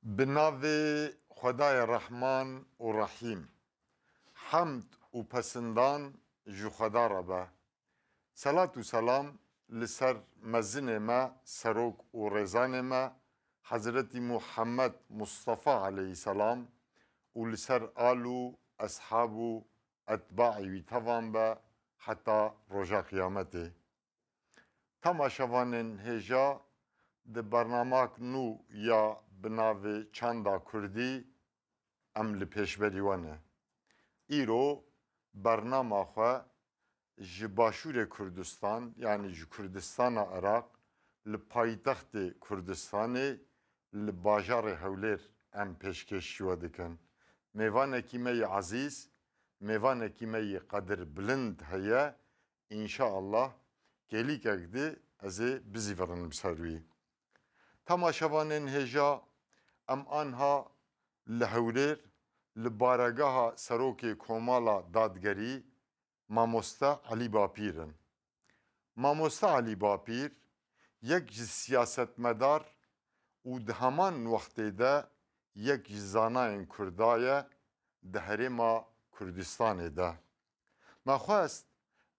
بناوی خدای رحمان و رحیم حمد و پسندان جو خدا را به صلاة و سلام لسر مزن ما سروک و رزان ما حضرت محمد مصطفى علیه السلام و لسر آلو اصحاب و اتباعی توان به حتی رجا قیامته تماشاوان هجا ده برنامه نو یا بناوی چاندا کردی ام لپیشبری وانه ایرو برنامه خواه جباشور کردستان یعنی جو کردستان عراق لپایتخت کردستان لباجار هولیر ام پیشکش شو دکن میوان کیمه عزیز میوان کیمه قدر بلند هیا انشاءالله گلیک اگده از بزی ورنم سروی تماشاوانین هجا ام آنها لهولیر لبارگاه سروک کومالا دادگری ماموستا علی باپیرن ماموستا علی باپیر یک سیاستمدار و ده همان وقتی ده یک زانای کردای ده هرما کردستان ده ما خواست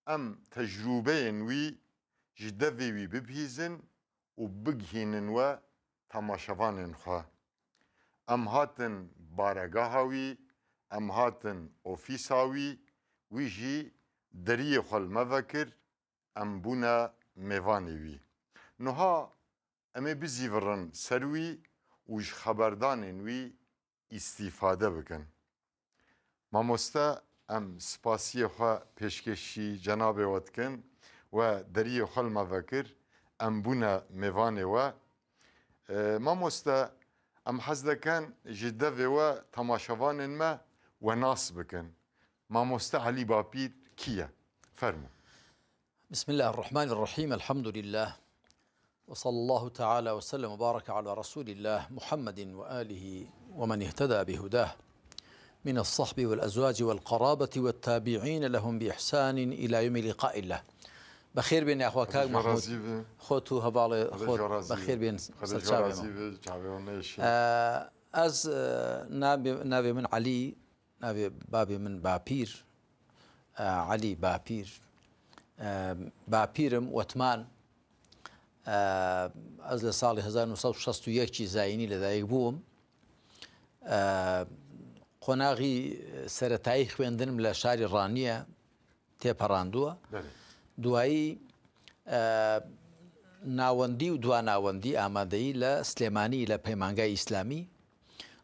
ام تجربه وی جدوی وی ببهیزن و بگهینن و تماشاوانن خواه ام هاتن بارگاهاوی ام هاتن اوفیساوی وی جی دری خل مفکر ام بونا میوانی وی نوها امی بزیورن سروی وش خبردانن وی استفاده بکن ماموستا ام سپاسی خواه پیشکشی جناب واتکن و دری خل مفکر ام بونا میوانی و ماموستا ام حزدکن جدوی و تماشاوانن ما و ناس بکن ماموستا علی باپیر کیه؟ فرمو. بسم الله الرحمن الرحيم الحمد لله وصلى الله تعالى وسلم وبارك على رسول الله محمد وآله ومن اهتدى بهداه من الصحب والأزواج والقرابة والتابعين لهم بإحسان إلى يوم لقاء الله بخير بين يا أخوك محمود خوتو هبالي خوت بخير بين سلشابي از نابي من علي نابي بابي من بابير علي بابير باپیرم وتمان از لسال 1961 زاینی لدایک بوم قۆناغی سەرەتایی خوێندنم لە شاری ڕانیە تێپەڕاندووە دوایی ناوەندی و دواناوەندی ئامادەیی لە سلێمانی لە پەیمانگای ئیسلامی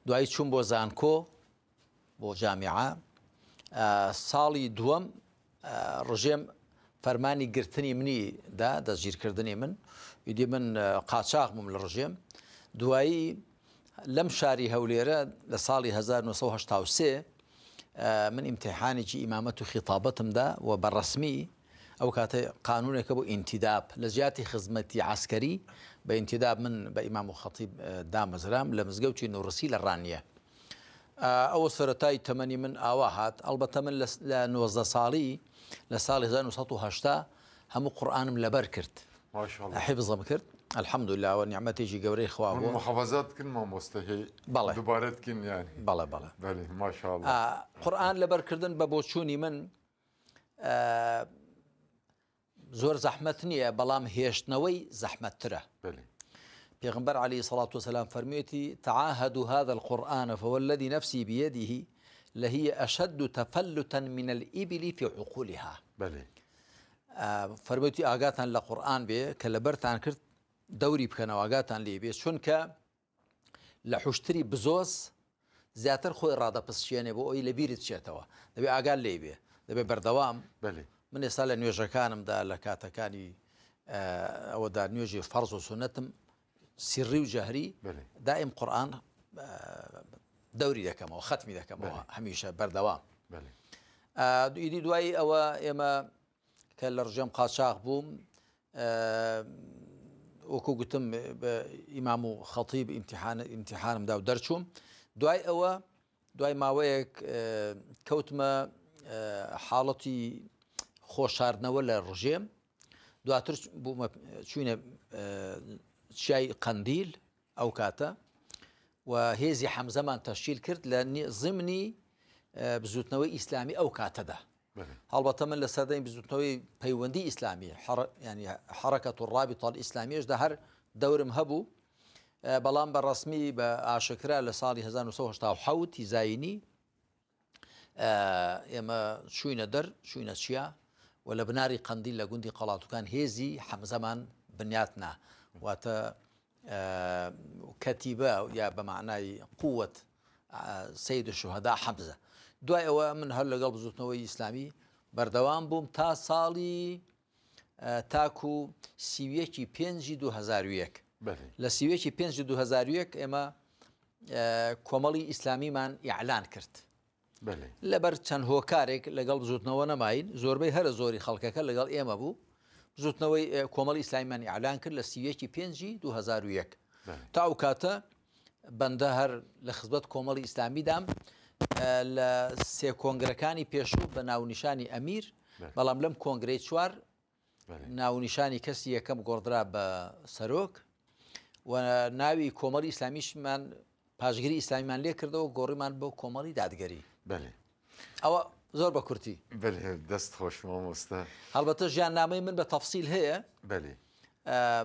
دوایی چوون بۆ زانکۆ بۆ جامیعە ساڵی دووەم ڕژێم فەرمانی گرتنی منی دا دەستگیرکردنی من ویدی من قاچاق بووم لە ڕژێم دوایی لەم شاری هەولێرە لە ساڵی 1970 من ئیمتیحانێکی ئیمامەت و خیتابەتمدا و بەڕەسمی ئەو کاتە قانونێکە بۆ ئینتیداب لە جیاتی خزمەتی عسکەری بە ئینتیداب من بە ئیمام و خەتیب دامەزرام لە مزگەوتی نوڕسی لە ڕانیە ئەوە سەرەتای تەمەنی من ئاوا هات ئەڵبەتە من لە 19 ساڵی لە ساڵی 1970 هەموو قورئانم لەبەر کرد حفظم کرد الحمد لله و نیعمەتێکی گەورەی خوا بووە محافظات کن مامۆستا هەیە دووبارەت کن یانی بەڵێ بەڵێ بەڵێ ماشاءالله قورئان لەبەرکردن بە بۆچوونی من زۆر زەحمەت نییە بەڵام هێشتنەوەی زەحمەتترە پێغمبەر عليه الصلاة والسلام فەرموویەتی تعاهدوا هذا القرآن فوالذي نفسي بيده لهي أشد تفلتا من الإبل في عقولها فەرموویەتی ئاگاتان لە قورئان بێ کە لەبەرتان کرد دەوری بکەنەوە ئاگاتان لێ بێ چونکە لە حوشتری بزۆز زیاتر خۆی ڕادەپسچێنێ بۆ ئەوی لە بیرت بچێتەوە دەبێ ئاگال لێ بێ دەبێ بەردەوام من ئێستا لە نوێژەکانمدا لە کاتەکانی ئەوەدا نوێژی فەرز و سونەتم سیڕی و جەهری دائیم قورئان دەوری دەکەمەوە ختمی دەکەمەوە هەمیشە بەردەوام ئیدی دوایی ئەوە ئێمە کە لە ڕژێم قاچاق بووم وەکو گوتم بە ئیمام و خەتیب ئیمتیحانمدا و دەرچووم دوای ئەوە دوای ماوەیەک کەوتمە حاڵەتی خۆشاردنەوە لە ڕژێم دواتر بوومە چوینە چای قەندیل ئەو کاتە و هێزی حەمزەمان تەشکیل کرد لە ضمنی بزوتنەوەی ئیسلامی ئەو کاتەدا. هەڵبەتە من لە سەردەمی بزوتنەوەی پەیوەندی ئیسلامی ینی حرەکەت الرابطة الئیسلامیەشدا هەر دەورم هەبوو، بەڵام بە ڕسمی بە ئاشکرا لە ساڵی 1970 زاینی ئێمە چووینە چیا و لە بناری قەندیل لە گوندی قەڵاتوکان هێزی حەمزەمان بنیاتنا، واتە کەتیبە یا بە معنای قووەت سەید الشوهەدا حەمزە. دوای ئەوە من هەر لەگەڵ بزوتنەوەی ئیسلامی بەردەوام بووم تا ساڵی تاکو سیویەکی 5 2001. لە سیوێکی 5 2001 ئێمە کۆمەڵی ئیسلامیمان ئیعلان کرد. لەبەر چەند هۆکارێک لەگەڵ بزوتنەوە نەماین، زۆربەی هەرە زۆری خەڵکەکە لەگەڵ ئێمە بوو. بزوتنەوەی کۆمەڵی ئیسلامیمان ئیعلان کرد لە سیوێکی 5 2001. تا ئەو کاتە بەندە هەر لە خزمەت کۆمەڵی ئیسلامیدام لە سێ کۆنگرەکانی پێشوو بە ناونیشانی ئەمیر، بەڵام لەم کۆنگرەی چوار ناونیشانی کەسی یەکەم گۆڕدرا بە سەرۆک و ناوی کۆمەڵی ئیسلامیشمان پاشگیری ئیسلامیمان لێ کردەوە، گۆڕیمان بۆ کۆمەڵی دادگەری. ئەوە زۆر بە کورتی دەست خۆش مامۆستا. هەڵبەتە ژیاننامەی من بە تەفسیل هەیە،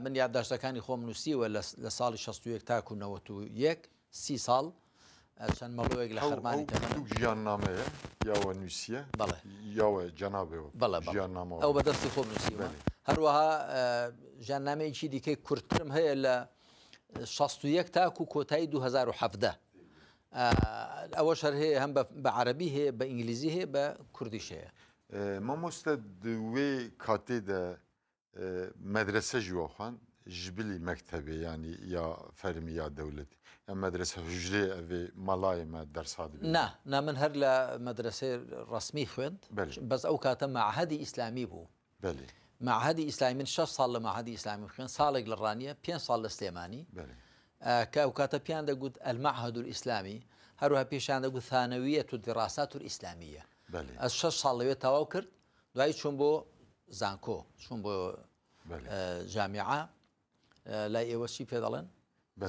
من یادداشتەکانی خۆم نووسیوە لە ساڵی 61 تاکو 91 30 ساڵ چەند مەڵۆیەک لە خەرمانی ژیاننامەیە یاوە نووسیە یاوە جەنابێەوە ئەو بە دەستی خۆم نووسیوە. هەروەها ژیاننامەیەکی دیکەی کورتترم هەیە لە 61 تاکو کۆتایی 2017. ئەوە شەر هەیە هەم بە عەرەبی هەیە، بە ئینگلیزی هەیە، بە کوردیش هەیە. مامۆستا دوێ کاتێدا مەدرسە ژوەخوان ژبلی مەکتەبێ ینی یا فەرمی یا دەولەت یا مەدرسە هژرێ ئەوێ مەڵایمە دەرسات نا من هەر لە مەدرسەی ڕسمی خوێند، بەس ئەو کاتە معهەدی ئیسلامی بوو. معهەدی ئیسلامی من 6 ساڵ لە معهەدی ئیسلامی خوێند، ساڵێک لە ڕانیە 5 ساڵ لە سلێمانی، کە ئەو کاتە پیان دەگوت المعهد الئیسلامی، هەروها پێشیان دەگوت ثانەویەت الدراسات الئیسلامیە. ئەس 6 ساڵ لەوێ تەواو کرد، دوای چوون بۆ زانکۆ، چوون بۆ جامیعە. لای ئێوە چی پێ دەڵێن؟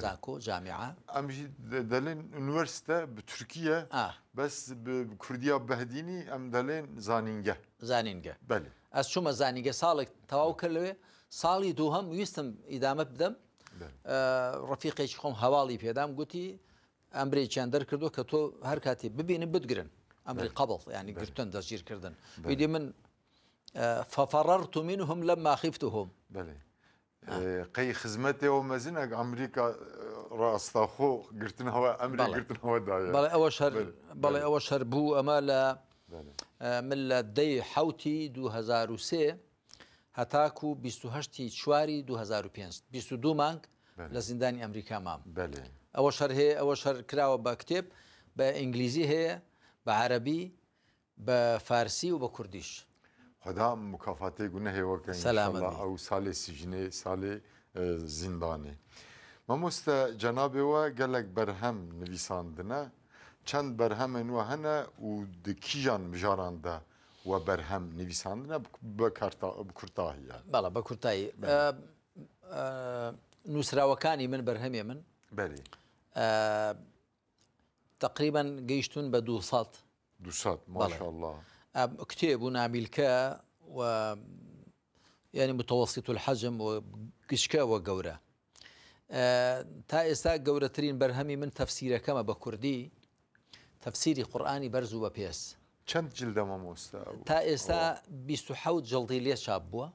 زانکۆ جامیعە. ئەمژی دەڵێن ئونیڤەرسیتە بە تورکیە، بەس کوردیا بەهدینی ئەم دەڵێن زانینگە. ئەس چوومە زانینگە، ساڵێک تەواو کرد لەوێ. ساڵی دووهەم ویستم ئیدامە بدەم، ڕەفیقێکی خۆم هەواڵی پێدام، گوتی ئەمرێکیان دەرکردو کە تۆ هەر کاتی ببینن بتگرن، ئەمری قەبڵ ینی گرتن دەستگیرکردن. ویدی من ففررت منهم لما خفتهم. قەی خزمەتەوە مەزنە ئەمریکا ڕاستەخۆ گرتنەوە ئەمری گرتنەوەدایە. بەڵێ ئەوە شەر بوو. ئەمە لە من لە دەی حوتی 2003 هەتاکو 28 چواری 2005 22 مانگ لە زیندانی ئەمریکا مام. ئەوە شەر هەیە، ئەوە شەر کراوە بە کتێب، بە ئینگلیزی هەیە، بە عەرەبی، بە فارسی و بە کوردیش. خدا مکافاتی گونه هیوکن او سال سجنه سال زندانه. ماموستا جناب و گلک برهم نویساندنه چند برهم نو هنه و دکیجان مجارانده و برهم نویساندنه بکرتاهیه. بله بکرتاهی. نووسراوەکانی من بەرهەمێ من تقریبا گەیشتون بە 200 ماشاءالله. كتاب ونعملكا و يعني متوسط الحجم وكشكا وجورة. تا إستا جورة ترين برهمي من تفسير كما بكردي تفسيري قرآني برزو وبيس. چند جلد ماموستا؟ تا إستا 27 جلدي ليه شابوا.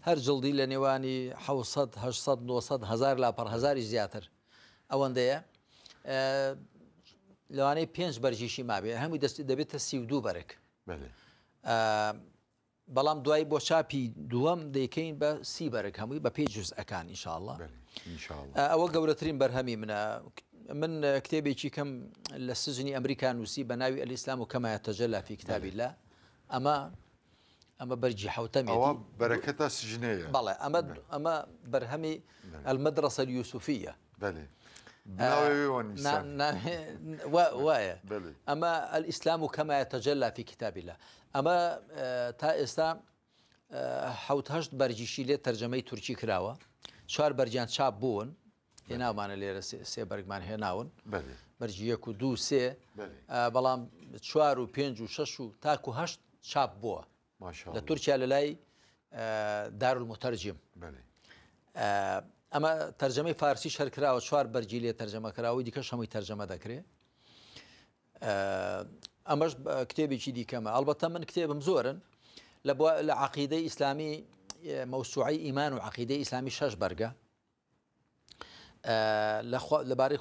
هر جلدي لنواني 700 800 900 1000 لابر 1000 زياتر. أوان ديا لواني 5 برجيشي ما بي هم دبيت 32 برك. بەڵام دوای بۆ چاپی دووەم دەیکەین بە 30 بەرەک هەمووی بە پێ جوزئەکان ئینشاءالله. ئەوە گەورەترین بەرهەمی منە. من کتێبێکی کەم لە سجنی ئەمریکا نووسی بە ناوی الئیسلام و کەما یەتەجەلا فی کتاب الله. ئەمە بەرجی حوتەمێتی بەرەکەتە سجنەیە. بەڵێ ئەمە بەرهەمی المەدرسە اليوسوفیە. وایە ئەمە الئیسلام كما يتجلى في كتاب الله. ئەمە تا ئێستا 7 بەرجیشی لێ تەرجەمەی تورکی کراوە، 4 بەرجیان چاپ بوون هێناومانە لێرە سێ بەرگمان هێناون بەێ بەرجی 1 و 2 3 بەێ بەڵام 4 و 5 و 6 و تاکو هەشت چاپ بووە لە تورکیا لە لای دارالمتەرجم بەێ ئەمە تەرجەمەی فارسی شەرکراوە 4 بەرجی لێ تەرجەمەکراوەی دیکە هەمووی تەرجەمە دەکرێت ئەمەش کتێبێکی دیکەمە ئەلبەتە من کتێبم زۆرن لە عەقیدەی ئیسلامی مەوسوعەی ئیمان و عەقیدەی ئیسلامی 6 بەرگە لەبارەی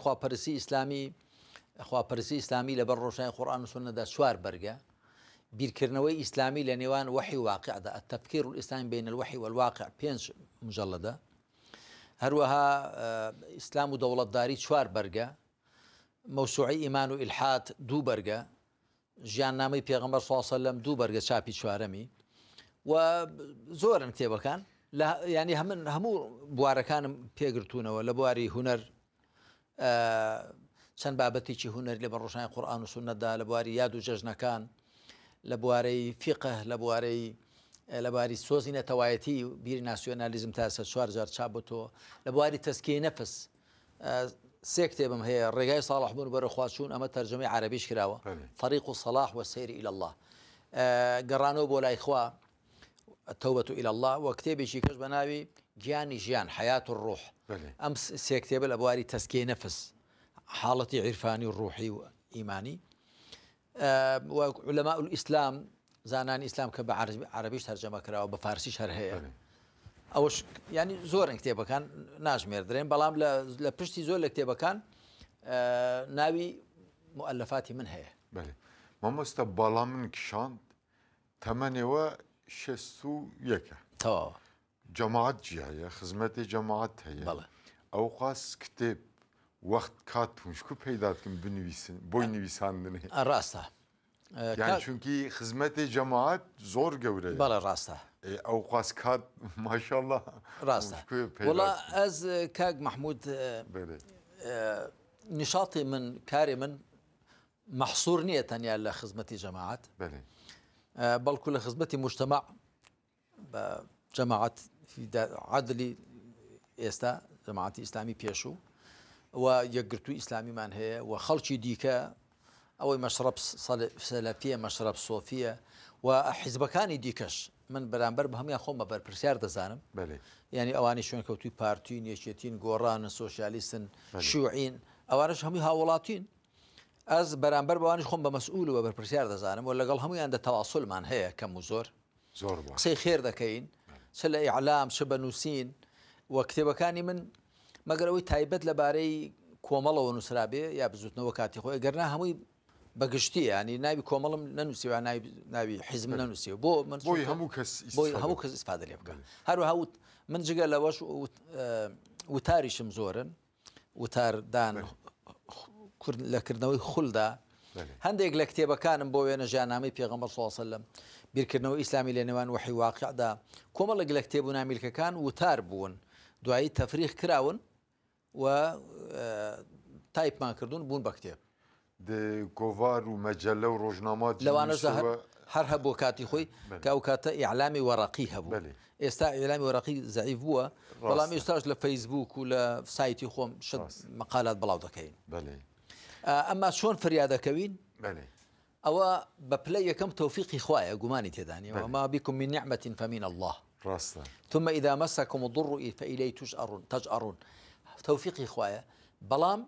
خواپەرستی ئیسلامی لەبەر ڕۆژنای قورئان و سونەدا 4 بەرگە بیرکردنەوەی ئیسلامی لە نێوان وحی و واقعدا التفکیر الئیسلامی بین الوحی والواقع 5 مجەڵەدە هەروەها ئیسلام و دەوڵەتداری 4 بەرگە مەوسوعەی ئیمان و ئیلحاد 2 بەرگە ژیاننامەی پێغەمبەر صلی الله علیه و سلم 2 بەرگە چاپی 4می و زۆرن کتێبەکان ینی هەموو بوارەکانم پێگرتوونەوە لە بواری هونەر چەند بابەتێکی هونەر لە بە ڕۆژنای قورئان و سونەتدا لە بواری یاد و جەژنەکان لە بوارەی فیقه لە بواری سۆزی نەتەوایەتی و بیری ناسیۆنالیزم تا 4 جار چاپ بۆتەوە لە بواری تەسکیەی نەفس 3 کتێبم هەیە ڕێگای ساڵح بوون بەرە خواچوون ئەمە تەرجەمەی عەرەبیش کراوە طریق الصلاح والسیر إلى الله گەڕانەوە بۆ لای خوا التوبة إلى الله وكتابي كەش بە ناوی گیانی ژیان حیات الروح ئەم 3 کتێبە لە بواری تەسکیەی نەفس حاڵەتی عیرفانی و ڕوحی و ئیمانی وعلماء الإسلام زانانی ئیسلام کە بە عەرەبیش تەرجەمە کراوە بە فارسیش هەر هەیە ئەوش ینی زۆرن کتێبەکان ناژمێردرێن بەڵام لە پشتی زۆر لە کتێبەکان ناوی مؤلفاتی من هەیە مامۆستا باڵا من کشاند تەمەنێوە 61 تەواوە جەماعەت جیایە خزمەتی جەماعەت هەیە ئەو قاس کتێب وەخت کات پونشکو پەیدا بکەم بنویسن بۆی نویساندنێ ڕاستە چونکی خزمەتی جەماعەت زۆر گەورەیە بەڵێ ڕاستە ئەو قاس کات ماشەڵڵا ڕاستە وەڵا ئەز کاک مەحموود نیشاڵی من کاری من مەحسوور نییە تەنیا لە خزمەتی جەماعەت بەڵکو لە خزمەتی مجتەماع بە جەماعەت عەدلی ئێستا جەماعەتی ئیسلامی پێشوو و یەکگرتووی ئیسلامیمان هەیە و خەڵکی دیکە ئەوەی مەشرەب سەلەفیە مەشرەب سۆفیە و حیزبەکانی دیکەش من بەرامبەر بە هەمویان خۆم بە بەرپرسیار دەزانم ینی ئەوانی شوێن کەوتوی پارتین یەکێتین گۆڕانن سۆشیالیستن شیوعین ئەوانش هەمووی هاوڵاتین ئەس بەرامبەر بەوانش خۆم بە مەسئول و بە بەرپرسیار دەزانم و لەگەڵ هەمویان دەتەواسڵمان هەیە کەم و زۆر قسەی خێر دەکەین چ لە ئیعلام چ بە نووسین و کتێبەکانی من مەگەرەوەی تایبەت لەبارەی کۆمەڵەوە نووسرابێ یا بزوتنەوە کاتی خۆی گەرنا هەمووی بەگشتی ینی ناوی کۆمەڵم نەنووسیوە ناوی حیزم نەنووسیوە بۆ من بۆی هەموو کەس ئیسفادە لێ بکە هەروەها من جگە لەوەش وتاریشم زۆرن وتاردان لەکردنەوەی خولدا هەندێک لە کتێبەکانم بۆ وێنە ژیاننامەی پێغەمبەر صلی الله علیه و سلم بیرکردنەوەی ئیسلامی لە نێوان وحی واقعدا کۆمەڵێک لە کتێب و نامیلکەکان وتار بوون دوایی تەفریق کراون و تایپمان کردوون بوون بە کتێب گۆڤار و مەجەلە و ڕۆژنامات لەوانەش هەر هەبوو کاتی خۆی کە ئەو کاتە ئیعلامی وەرەقی هەبوو ئێستا ئیعلامی وەرەقی زەعیف بووە بەڵام ئێستاش لە فەیسبوک و لە سایتی خۆم مەقالات بڵاو دەکەین ئەمما چۆن فریادەکەوین ئەوە بە پلەی یەکەم تەوفیقی خوایە گومانی تێدانیەوە وما بكم من نعمة فمن الله ثم إذا مسكم الضر فإليه تجأرون توفيقي خوایە بەڵام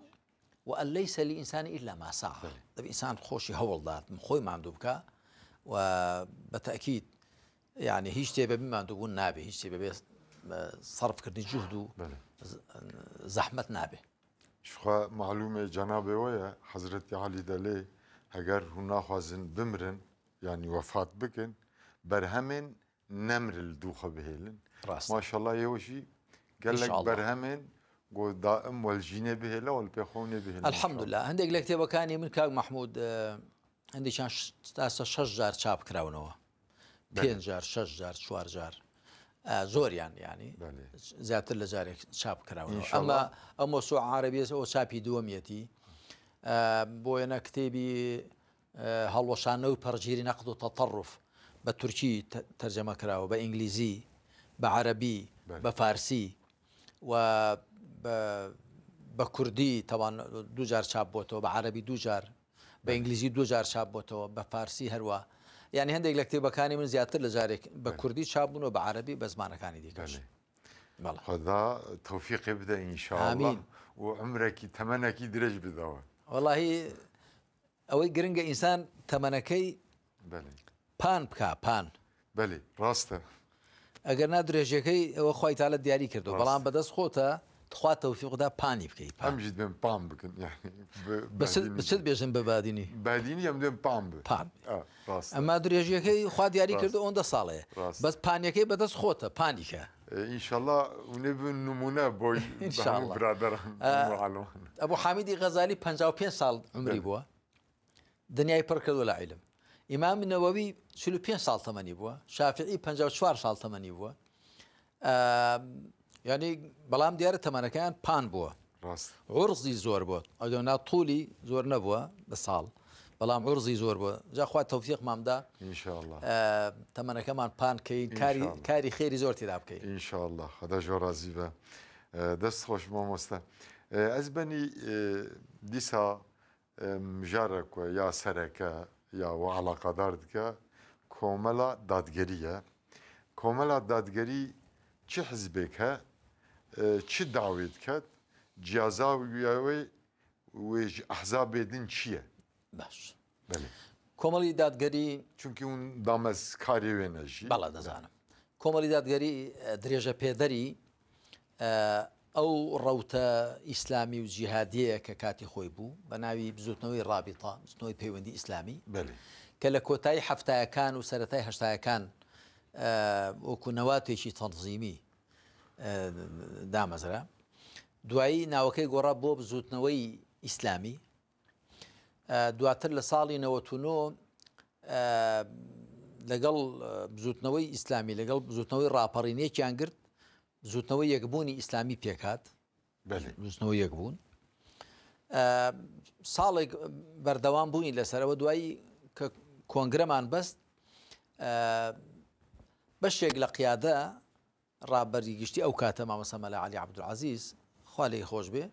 وأن ليس للإنسان إلا ما سعى الإنسان خوشي هول دات خۆی ماندوو بکە و بتأكيد يعني هیچ تێبە بماندوو بوون نابێ هیچ تێبە بێ صرفکردنی جوهد و زەحمەت نابێ شخوا معلومه جنابه ویا حضرت علی دەڵێ هەگەر هون ناخوازن بمرن يعني وفات بکن بەرهەمێن نەمرل دووخە بهێلن ماشەڵڵا ئێوەشی گەلێک بەرهەمێن گۆ دائم وەلژینێ بهێلە وەل پێخۆنێ بهێلن الحەمدوللا هەندێک لە کتێبەکانی من کاک مەحموود هەندێکیان تاسە 6 جار چاپ کراونەوە 5 جار 6 جار 4 جار زۆریان ینی زیاتر لە جارێک چاپ کراونەوە ئەمە ئەو مۆسوعە عەرەبیە ئەوە چاپی دووەمیەتی بۆیە کتێبی هەڵوەشانە و پەرگیری نەقد و تەطەڕف بە تورکی تەرجەمە کراوە بە ئینگلیزی بە عەرەبی بە فارسی و بە کوردی تاوان دوجار چاپ بۆتەوە بە عەربی دوجار بە ئینگلیزی دوجار چاپ بۆتەوە بە فارسی هەروە یعنی هەندێک لە کتێبەکانی من زیاتر لە جارێک بە کوردی چاپبوون و بە عەربی بە زمانەکانی دیکەش خدا توفیقی بدە ئینشاءالله و عمرێکی تەمەنێکی درێژ بدەوە وەڵاهی ئەوەی گرنگە ئینسان تەمەنەکەی پان بکە پان بەێ ڕاستە ئەگەر نا درێژەکەی ئەوە خۆی تاالە دیاری کردو بەڵام بەدەست خۆتە تخوا تەوفیقدا پانی بکەیت ئەمژیت بێن پام بکەن بچت بێژم بە بادینی بادینی ئەم دێن پام پام ئەمما درێژیەکەی خوا دیاری کردو ئەوەندە ساڵەیە بەس پانیەکەی بەدەست خۆتە پانیکە ئینشاءالله نێبن نمونە بۆی برادەرم ئەبوو حامیدی غەزالی 55 ساڵ عمری بووە دنیای پڕ کردو لە عیلم ئیمام نەوەوی 45 ساڵ تەمەنی بووە شافعی 54 ساڵ تەمەنی بووە ینی بەڵام دیارە تەمەنەکەیان پان بووە عورزی زۆر بووە ئەگەنا توولی زۆر نەبووە لە ساڵ بەڵام عورزی زۆر بووە جاخوا تەوفیق مامدا تەمەنەکەمان پانکەین کاری خێری زۆر تێدا بکەین ئینشاءالله خدا ژۆ رازی بە دەست خۆش مامۆستا ئەس بەنی دیسا مژارێکە یا سەرەکە یا علاقەدار دکە کۆمەڵە دادگەریە کۆمەڵە دادگەری چی حزبێکە چی داوێت کات جیازاوی وێژ ئەحزاب بێدن چییە باش کۆمەڵی دادگەری چونکی اون دامەزکاری وێنەژی بەڵە دەزانم کۆمەڵی دادگەری درێژە پێدەری ئەو ڕەوتە ئیسلامی و جیهادیە کە کاتی خۆی بوو بە ناوی بزوتنەوەی ڕابیتە بزوتنەوەی پەیوەندی ئیسلامی کە لە کۆتایی هەفتایەکان و سەرەتای هەشتایەکان وەکو نەواتێکی تەنزیمی دامەزرا دوایی ناوەکەی گۆڕا بۆ بزوتنەوەی ئیسلامی دواتر لە ساڵی 99 لەگەڵ بزوتنەوەی ئیسلامی لەگەڵ بزوتنەوەی ڕاپەڕینێکیان گرت بزوتنەوەی یەکبوونی ئیسلامی پێکات بزوتنەوەی یەکبوون ساڵێک بەردەوام بوونی لەسەرەوە دوایی کە کۆنگرەمان بەست بەشێک لە قیادە ڕابەری گشتی ئەو کاتە مامەسە مەلا عەلی عەبدولعەزیز خوا لێی خۆش بێ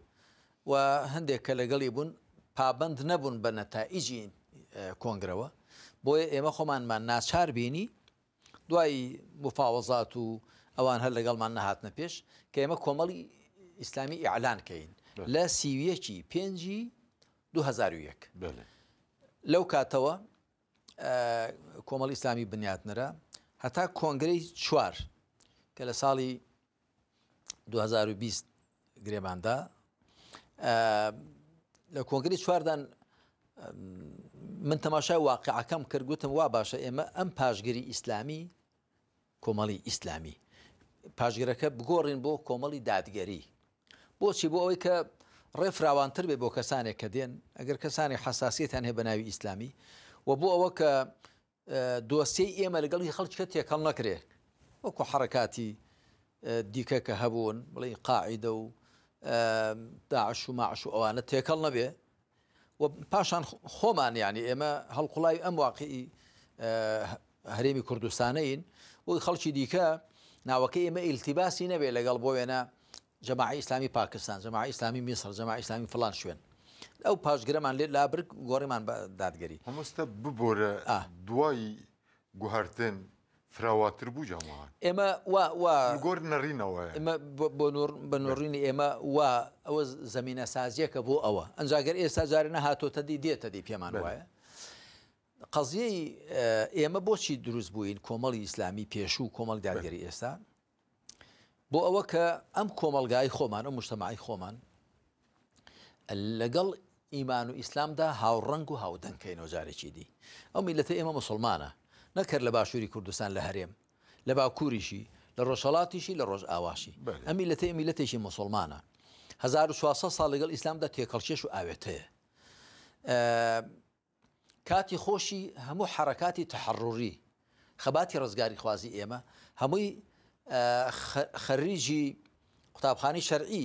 و هەندێک کە لەگەڵی بوون پابند نەبوون بە نەتائیجی کۆنگرەوە بۆیە ئێمە خۆمانمان ناچار بینی دوایی مفاوەزات و ئەوان هەر لەگەڵمان نەهاتنە پێش کە ئێمە کۆمەڵی ئیسلامی ئیعلانکەین لە سیویەکی پێنجی 2001 لەو کاتەوە کۆمەڵی ئیسلامی بنیاتنرا هەتا کۆنگرەی چوار کە لە ساڵی 2020 گرێماندا لە کۆنگری چواردان من تەماشای واقعەکەم کرد گوتم وا باشە ئێمە ئەم پاشگیری ئیسلامی کۆمەڵی ئیسلامی پاشگیرەکە بگۆڕین بۆ کۆمەڵی دادگەری بۆچی بۆ ئەوەی کە ڕێفراوانتر بێ بۆ کەسانێک کە دێن ئەگەر کەسانی حساسیەتیان هەیە بە ناوی ئیسلامی و بۆ ئەوە کە دۆسیەی ئێمە لەگەڵی خەڵکیکە تێکەڵ نەکرێ وەکو حرەکاتی دیکە کە هەبوون بڵێ قاعیدە و داعش و ماعش و ئەوانە تێکەڵ نەبێ و پاشان خۆمان یعنی ئێمە هەڵقوڵای ئەم واقعی هەرێمی کوردستانەین و خەڵکی دیکە ناوەکەی ئێمە ئیلتیباسی نەبێ لەگەڵ بۆ وێنە جەماعەی ئیسلامی پاکستان جەماعەی ئیسلامی میسر جەماعەی ئیسلامی فلان شوێن ئەو پاشگرەمان لێ لابرک گۆڕیمان بە دادگەری هەمووستە ببۆرە دوای گوهارتن فراواتر بوو جەماعەت ئێمە گۆر نەڕینەوە ئێمە بە نۆڕینی ئێمە وا ئەوە زەمینە سازیەکە بۆ ئەوە ئەنجاگەر ئێستا جارێ نەهاتۆتە دی دێتە دی پێمان وایە قەزیەی ئێمە بۆچی دروست بووین کۆمەڵی ئیسلامی پێشوو کۆمەڵی دادگەری ئێستا بۆ ئەوە کە ئەم کۆمەلگای خۆمان ئەو مجتەماعی خۆمان لەگەڵ ئیمان و ئیسلامدا هاوڕەنگ و هاودەنگکەینەوە جارێکی دی ئەو میلەتە ئێمە مسلمانە نەکرد لە باشووری کوردستان لە هەرێم لە باکووریشی لە ڕۆژهەڵاتیشی لە ڕۆژ ئاواشی ئەم میلەتە میلەتێکی مسلمانە 1400 ساڵ لەگەڵ ئیسلامدا تێکەڵچێش و ئاوێتەیە کاتی خۆشی هەموو حرەکاتی تەحەڕوری خەباتی ڕزگاری خوازی ئێمە هەمووی خەریجی قوتابخانەی شەرعی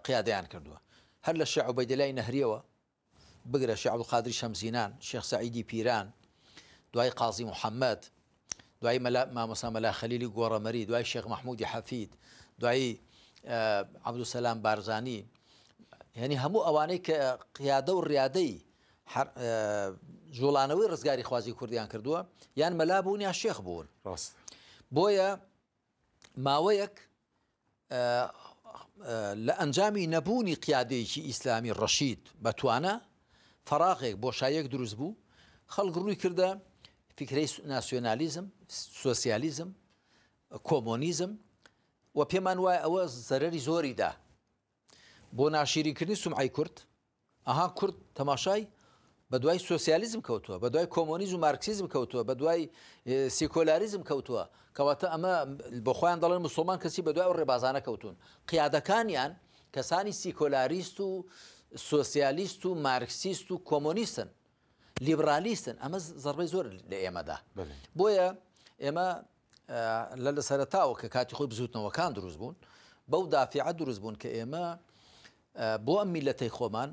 قیادەیان کردووە هەر لە شێخ عوبەیدەلای نەهریەوە بگرە شێخ عەبدولقادری شەمزینان شێخ سەعیدی پیران دوای قازی محەممەد دوای مامۆستا مەلا خەلیلی گۆڕەمەری دوای شێخ مەحموودی حەفید دوای عەبدولسەلام بارزانی هەنی هەموو ئەوانەی کە قیادە و ڕیادەی جوڵانەوەی ڕزگاری خوازی کوردیان کردووە یان مەلا بوون یا شێخ بوون بۆیە ماوەیەک لە ئەنجامی نەبوونی قیادەیەکی ئیسلامی ڕەشید بەتوانە فەراغێک بۆشایەک دروست بوو خەڵک ڕووی کردە فکرەی ناسیۆنالیزم سۆسیالیزم کۆمۆنیزم و پێمان وایە ئەوە زەرەری زۆری دا بۆ ناشیریکردنی سومعی کورد ئەها کورد تەماشای بە دوای سۆسیالیزم کەوتووە بە دوای کۆمۆنیزم و مارکسیزم کەوتووە بە دوای سیکۆلاریزم کەوتووە کەواتە ئەمە بۆ خۆیان دەڵێن مسلمان کەسی بە دوای ئەو ڕێبازانە کەوتون قیادەکانیان کەسانی سیکۆلاریست و سۆسیالیست و مارکسیست و کۆمۆنیستن لیبرالیستن ئەمە زەربەی زۆر لە ئێمەدا بۆیە ئێمە لە سەرەتاوە کە کاتی خۆی بزوتنەوەکان دروست بوون بەو دافعە دروست بوون کە ئێمە بۆ ئەم میلەتەی خۆمان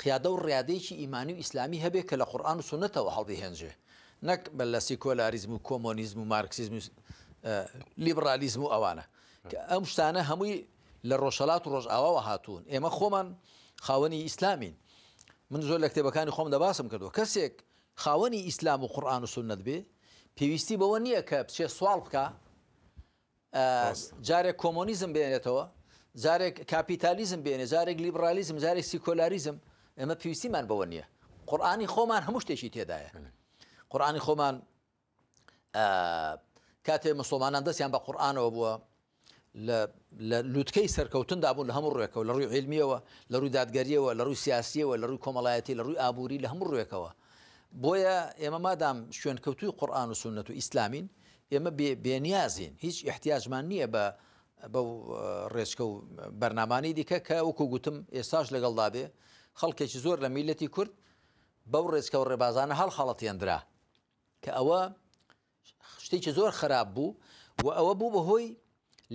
قیادە و ڕیادەیەکی ئیمانی و ئیسلامی هەبێت کە لە قورئان و سونەتەوە هەڵبهێنجێ نەک بە لە سیکۆلاریزم و کۆمۆنیزم و مارکسیزم و لیبرالیزم و ئەوانە کە ئەم شتانە هەمووی لە ڕۆژهەڵات و ڕۆژئاواوە هاتوون ئێمە خۆمان خاوەنی ئیسلامین من زۆر لە کتێبەکانی خۆم دەباسم کردووە کەسێک خاوەنی ئیسلام و قورئان و سونەت بێ پێویستی بەوە نییە کە بچێ سوال بکە جارێک کۆمۆنیزم بێنێتەوە جارێک کاپیتالیزم بێنێ جارێک لیبرالیزم جارێک سیکۆلاریزم ئێمە پێویستیمان بەوە نییە قورئانی خۆمان هەموو شتێکی تێدایە قورئانی خۆمان کاتێ مسلمانان دەستیان بە قورئانەوە بووە لە لووتکەی سەرکەوتندا بوون لە هەموو ڕوێکەوە لە ڕووی عیلمیەوە لە ڕووی دادگەریەوە لە ڕووی سیاسیەوە لە ڕووی کۆمەڵایەتی لە ڕووی ئابووری لە هەموو ڕوێکەوە بۆیە ئێمە مادام شوێنکەوتوی قورئان و سونەت و ئیسلامین ئێمە بێنیازین هیچ احتیاجمان نییە بەو ڕێچکە و بەرنامانەی دیکە کە وەکو گوتم ئێستاش لەگەڵدا بێ خەڵکێکی زۆر لە میلەتی کورد بەو ڕێچکە و ڕێبازانە هەڵخەڵەتێنرا کە ئەوە شتێکی زۆر خراپ بوو و ئەوە بوو بەهۆی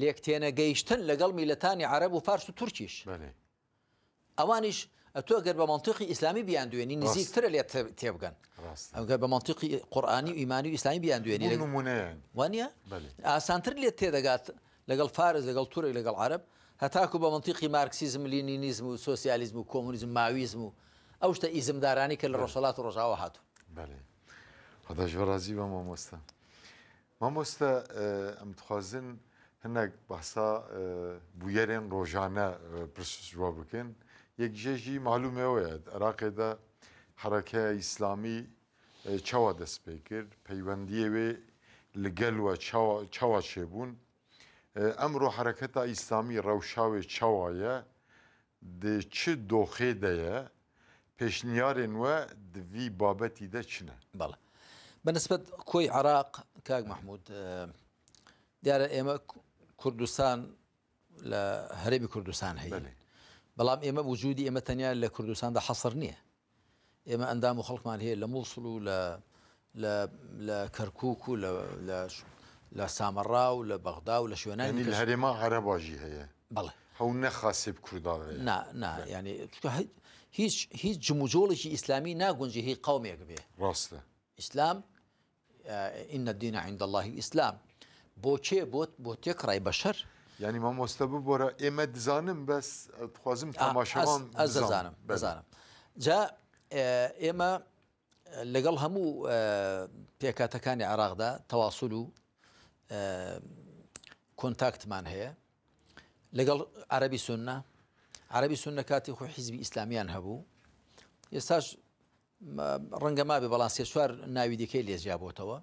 لێکتێنە گەیشتن لەگەڵ میلەتانی عەرەب و فارس و تورکیش ئەوانیش ئەتۆ گەر بە مەنتیقی ئیسلامی بیان دوێنی نزیکترە لێ تێبگەن ئەگەر بە مەنتیقی قورئانی و ئیمانی و ئیسلامی بیان دوێنی وانە ئاسانتر لێت تێدەگات لەگەڵ فارس لەگەڵ تورک لەگەڵ عەرەب هەتاکو بە مەنتیقی مارکسیزم لینینیزم و سۆسیالیزم و کۆمۆنیزم ماویزم و ئەو شتە ئیزمدارانی کە لە ڕۆژهەڵات و ڕۆژاوا هاتوو خداش ڕازی بە مامۆستا مامۆستا ئەم دخوازن هەنێک بەسا بویەرێن ڕۆژانە پرسجووا بکەن یەک جێژی معلومەوەیە عێراقێدا حرەکە ئیسلامی چاوا دەست پێ کرد پەیوەندیە وێ لەگەلوە چاوا چێبوون ئەمڕۆ حرەکەتا ئیسلامی ڕەوشاوێ چاوایە چ دۆخێدەیە پێشنیارێن وە دوی بابەتی دە چنە بەڵێ بەنسبەت کۆی عێراق کاک مەحموود دیارە ئێمە کوردستان لە هەرێمی کوردستان هەیە بەڵام ئێمە وجودی ئێمە تەنیا لە کوردستاندا حەسر نییە ئێمە ئەندام و خەڵکمان هەیە لە مووسڵ و لە کەرکووک و لە سامەڕا و لە بەغدا و لە شوێنانی لە هەرێما عەرەباژی هەیە بەڵێ هەو نەخاسێ کورداوێ ینی هیچ جموجۆڵێکی ئیسلامی ناگونجی هی قەومێک بێ ڕاستە ئیسلام ئین الدین عند الله الئیسلام بۆچێ بۆ تێکڕای بەشەر ینی مامۆستا ببۆرە ئێمە دزانم بەس خوازم تەماشاوان دەزانم جا ئێمە لەگەڵ هەموو پێکاتەکانی عێراقدا تەواصل و کۆنتاکتمان هەیە لەگەڵ عەرەبی سونە کاتی خۆ حیزبی ئیسلامیان هەبوو ئێستاش ڕەنگە مابێ بەڵام سێ چوار ناوی دیکەی لێزیابۆتەوە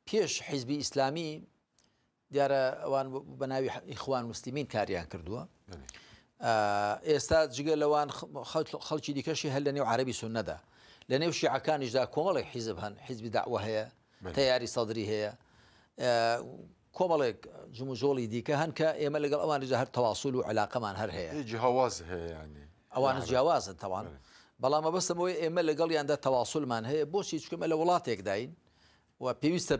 پێش حیزبی ئیسلامی دیارە ئەوان بە ناوی ئیخوان موسلیمین کاریان کردووە ئێستا جگە لەوان خەڵکی دیکەشی هەل لە نێو عەرەبی سونەدا لە نێو شیعەکانیشدا کۆمەڵێک حیزب هەن حیزبی داعوە هەیە تەیاری سەدری هەیە کۆمەڵێک جموجۆڵی دیکە هەن کە ئێمە لەگەڵ ئەوانیدا هەر تەواصل و علاقەمان هەر هەیە جیاواز هەیە ینی ئەوانە جیاوازن تەوان بەڵام مەبەستەوەی ئێمە لەگەڵیاندا تەواصلمان هەیە بۆچی چکەمە لە وڵاتێکداین و پێویستە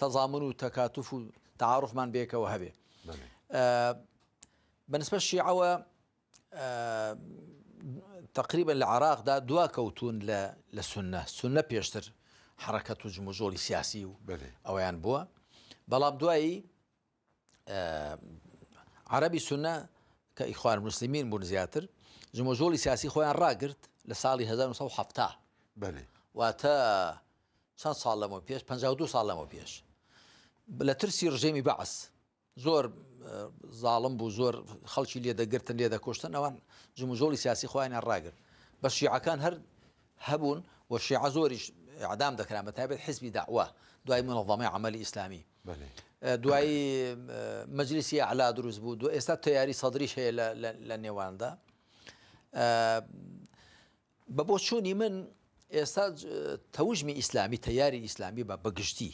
تەزامن و تەکاتوف و تعاڕفمان بێکەوە هەبێ بەنسبە شیعەوە تقریبا لە عێراقدا دوا کەوتون لە سونە پێشتر حرەکەت و جموجۆڵی سیاسی و ئەویان بووە بەڵام دوایی عەرەبی سونە کە ئیخوان مسلمین بوون زیاتر جمۆژۆڵی سیاسی خۆیان ڕاگرت لە ساڵی 1970 بەێ واتە چەند ساڵ لەمە پێش 52 ساڵ لەمە پێش لە ترسی ڕژێمی بەعس زۆر زاڵم بوو زۆر خەڵکی لێ دەگرتن لێ دەکۆشتن ئەوان جموژۆڵی سیاسی خۆیان ڕاگرت بە شیعەکان هەر هەبوون و شیعە زۆریش ئەعدام دەکران بە تایبەت حیزبی داعوا دوای منظەمەی عەمەلی ئیسلامی دوایی مەجلیسی ئەعلا دروست بوو ئێستا تەیاری سەدریش هەیە لە نێواندا بە بۆ چوونی من ئێستا تەوژمی ئیسلامی تەیاری ئیسلامی بەگشتی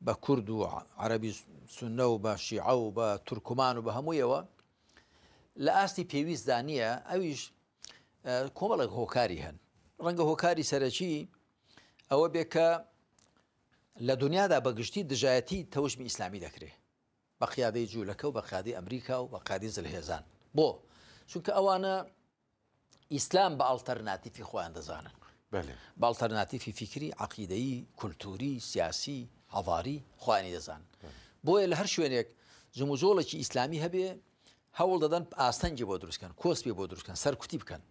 بە کورد و عەرەبی سونە و بە شیعە و بە تورکمان و بە هەموویەوە لە ئاستی پێویستدا نییە ئەویش کۆمەڵێک هۆکاری هەن ڕەنگە هۆکاری سەرەکی ئەوە بێ کە لە دنیادا بەگشتی دژایەتی تەوژمی ئیسلامی دەکرێت بە قیادەی جوولەکە و بە قیادەی ئەمریکا و بە قیادەی زلهێزان بۆ چونکە ئەوانە ئیسلام بە ئالتەرناتیفی خۆیان دەزانن بە ئالتەرناتیفی فیکری عەقیدەیی کولتوری سیاسی هەڤاری خۆیانی دەزانن بۆیە لە هەر شوێنێک جموجۆڵێکی ئیسلامی هەبێ هەوڵ دەدەن ئاستەنجی بۆ دروستکەن کۆسپی بۆ دروستکەن سەرکوتی بکەن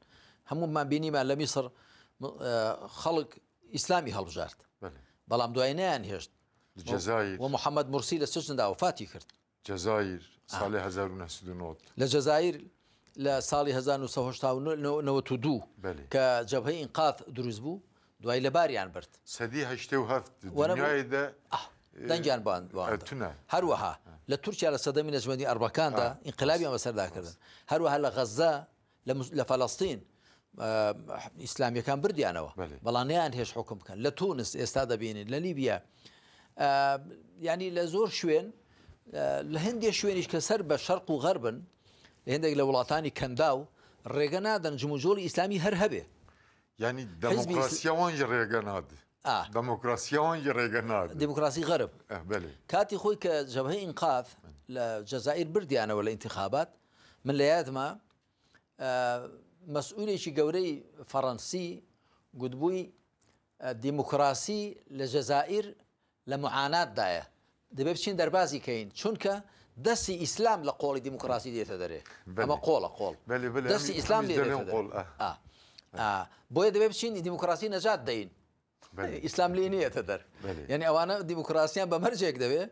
هەموومان بینیمان لە میسر خەڵک ئیسلامی هەڵبژارد بەڵام دوای نیان هێشت و محەممەد مرسی لە سجندا وفاتی کرد جەزایر ساڵی 1990 لە جەزایر لە ساڵی 1992 کە جەبهەی ئینقاذ دروست بوو دوای لە باریان برد سەدی 87 دنیایدا دەنگیان هەروەها لە تورکیا لە سەدەمی نەجمەدی ئەربەکاندا ئینقلابیان بەسەرداکردن هەروەها لە غەزە لە فەڵەستین ئیسلامیەکان بردیانەوە بەڵام نیان هێش حکم بکەن لە تونس ئێستا دەبینین لە لیبیا ینی لە زۆر شوێن لە هەندێک شوێنیش کە سەر بە شەرق و غەربن لە هەندێک لە وڵاتانی کەنداو ڕێگە نادەن جموجۆڵی ئیسلامی هەر هەبێ ینی دەموکراسیەوەنج ڕێگە نادە دەموکراسیەوەنج ڕێگە نادە دموکراسی غەرب کاتی خۆی کە جەبهەی ئینقاذ لە جەزائیر بردیانەوە لە ئینتیخابات من لە یادمە مەسئولێکی گەورەی فەڕەنسی گوتبووی دیموکراسی لە جەزائیر لە معاناتدایە دەبێ بچین دەربازی کەین چونکە دەستی ئیسلام لە قۆڵی دیموکراسی دێتە دەرێ ئەمە قۆڵە قۆڵ دەستی ئیسلام بۆیە دەبێ بچین دیموکراسی نەجات دەین ئیسلام لێ نیەتە دەر یعنی ئەوانە دیموکراسیان بە مەرجێک دەوێ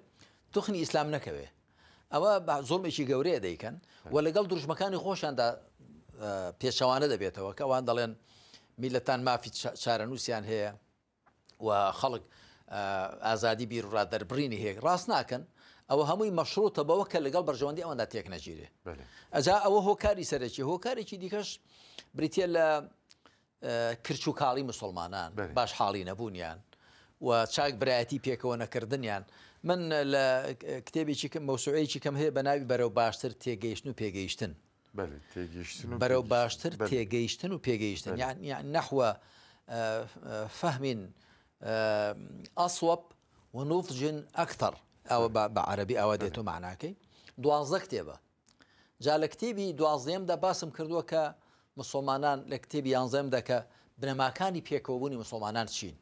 توخنی ئیسلام نەکەوێ ئەوە زۆڵمێکی گەورەیە دەیکەن و لەگەڵ دروژمەکانی خۆشاندا پێشەوانە دەبێتەوە کە ئەوان دەڵێن میلەتان مافی چارەنووسیان هەیە و خەڵک ئازادی بیر و ڕادەربڕینی هەیە ڕاست ناکەن ئەوە هەمووی مەشروتە بەوە کە لەگەڵ بەرژەوەندی ئەوەندا تێک نەگیرێ ئەجا ئەوە هۆکاری سەرەکی هۆکارێکی دیکەش بریتە لە کرچ و کاڵی مسلمانان باش حاڵی نەبوونیان و چاک برایەتی پێکەوە نەکردنیان من لە کتێبێکی مەوسوعەیەکی کەم هەیە بە ناوی بەرەو باشتر تێگەیشتن و پێگەیشتن بەرەو باشتر تێگەیشتن و پێگەیشتن یان نەحوە فەهمین ئەسوەب ونضج ئەکتەر ئەوە بە عەرەبی ئەوە دێتۆ معناکەی 12 کتێبە جا لە کتێبی 12دا باسم کردووە کە مسلمانان لە کتێبی 11دا کە بنەماکانی پێکەوەبوونی مسلمانان چین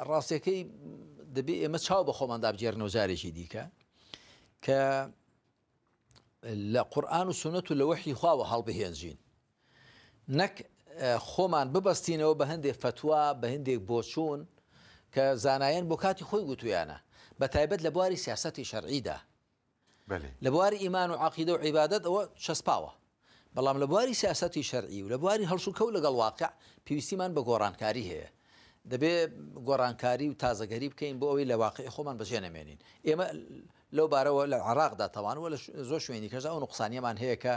ڕاستیەکەی دەبێت ئێمە چاو بە خۆماندا بجێرنەوە جارێکی دیکە کە لە قورئان و سونەت و لە وحی خواوە هەڵبهێنجین نەک خۆمان ببەستینەوە بە هەندێک فتوا بە هەندێک بۆچوون کە زانایان بۆ کاتی خۆی گوتویانە بە تایبەت لە بواری سیاسەتی شەرعیدا لە بواری ئیمان و عەقیدە و عیبادەت ئەوە چەسپاوە بەڵام لە بواری سیاسەتی شەرعی و لە بواری هەڵسو کەوت لەگەڵ واقع پێویستیمان بە گۆڕانکاری هەیە دەبێت گۆڕانکاری و تازەگەری بکەین بۆ ئەوەی لە واقعی خۆمان بەجێ نەمێنین ئێمە لەو بارەوە لە عێراقدا تەوانەوە لە زۆر شوێنی کەژا ئەو نوقسانیەمان هەیە کە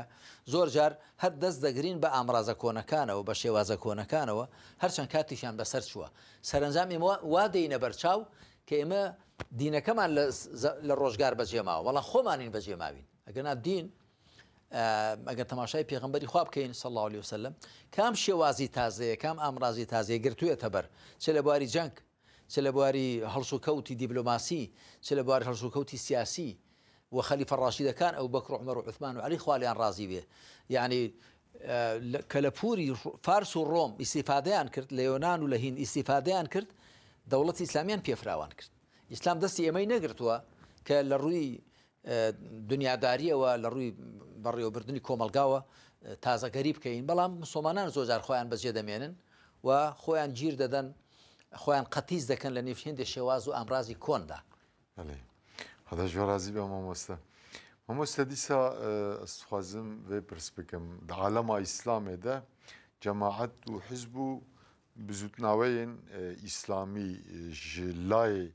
زۆر جار هەر دەست دەگرین بە ئامرازە کۆنەکانەوە بە شێوازە کۆنەکانەوە هەرچەند کاتیشان بەسەر چووە سەرنجام ئێمە وا دەینە بەرچاو کە ئێمە دینەکەمان لە ڕۆژگار بەجێماوە وەڵام خۆمانین بەجێماوین ئەگەنا دین ئەگەر تەماشای پێغەمبەری خوا بکەین صلی الله علیه وسلم کام شێوازی تازەیە کام ئامرازی تازەیە گرتوویەتە بەر چ لە بواری جەنگ چ لە بواری هەڵسوکەوتی دیبلۆماسی چ لە بواری هەڵسوکەوتی سیاسی و خەلیفە ڕاشیدەکان ئەو بەکر و عومەر و عوثمان و عەلی خوا لیان ڕازی بێ یعنی کە لە پووری فارس و ڕۆم ئیسیفادەیان کرد لە یۆنان و لە هین ئیسیفادەیان کرد دەوڵەتی ئیسلامیان پێفراوان کرد ئیسلام دەستی ئێمەی نەگرتووە کە لە ڕووی دنیاداریەوە لە ڕووی بەڕێوەبردننی کۆمەلگاوە تازەگەری بکەین بەڵام مسلمانان زۆرجار خۆیان بەجێ دەمێنن و خۆیان گیر دەدەن خۆیان قەتیز دەکەن لە نێو هێندێک شێواز و ئامرازی کۆندا. هەدا ژۆرازی بە مامۆستا مامۆستا دیسا ئەسخوازم vê pirs bikim di alema İslamê de cemaet û hizb û bi zûtnaweyên İslamî ji layê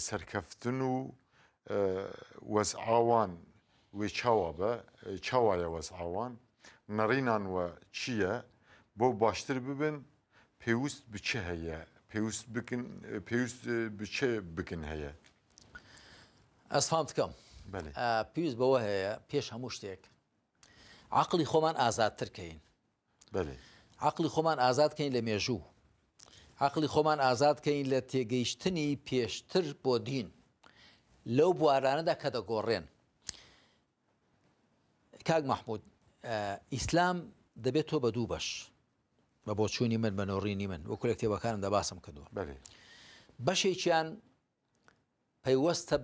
serkeftin û wez'awan wê çawa be çawaya wez'awan nerînan we çi ye bo baştir bibin pêwîst bi çi heye pêwîst bi çi bikin heye. ئەس فام دکەم پێویست بەوە هەیە پێش هەموو شتێک عقلی خۆمان ئازادترکەین عقلی خۆمان ئازادکەین لە مێژوو عقلی خۆمان ئازادکەین لە تێگەیشتنی پێشتر بۆ دین لەو بوارانەدا کە دەگۆڕێن. کاک مەحموود ئیسلام دەبێت تۆ بە دوو بەش بە بۆچوونی من بە نۆڕینی من وەکو لە کتێبەکانم دەباسم کردووە بەشێکیان پەیوەستە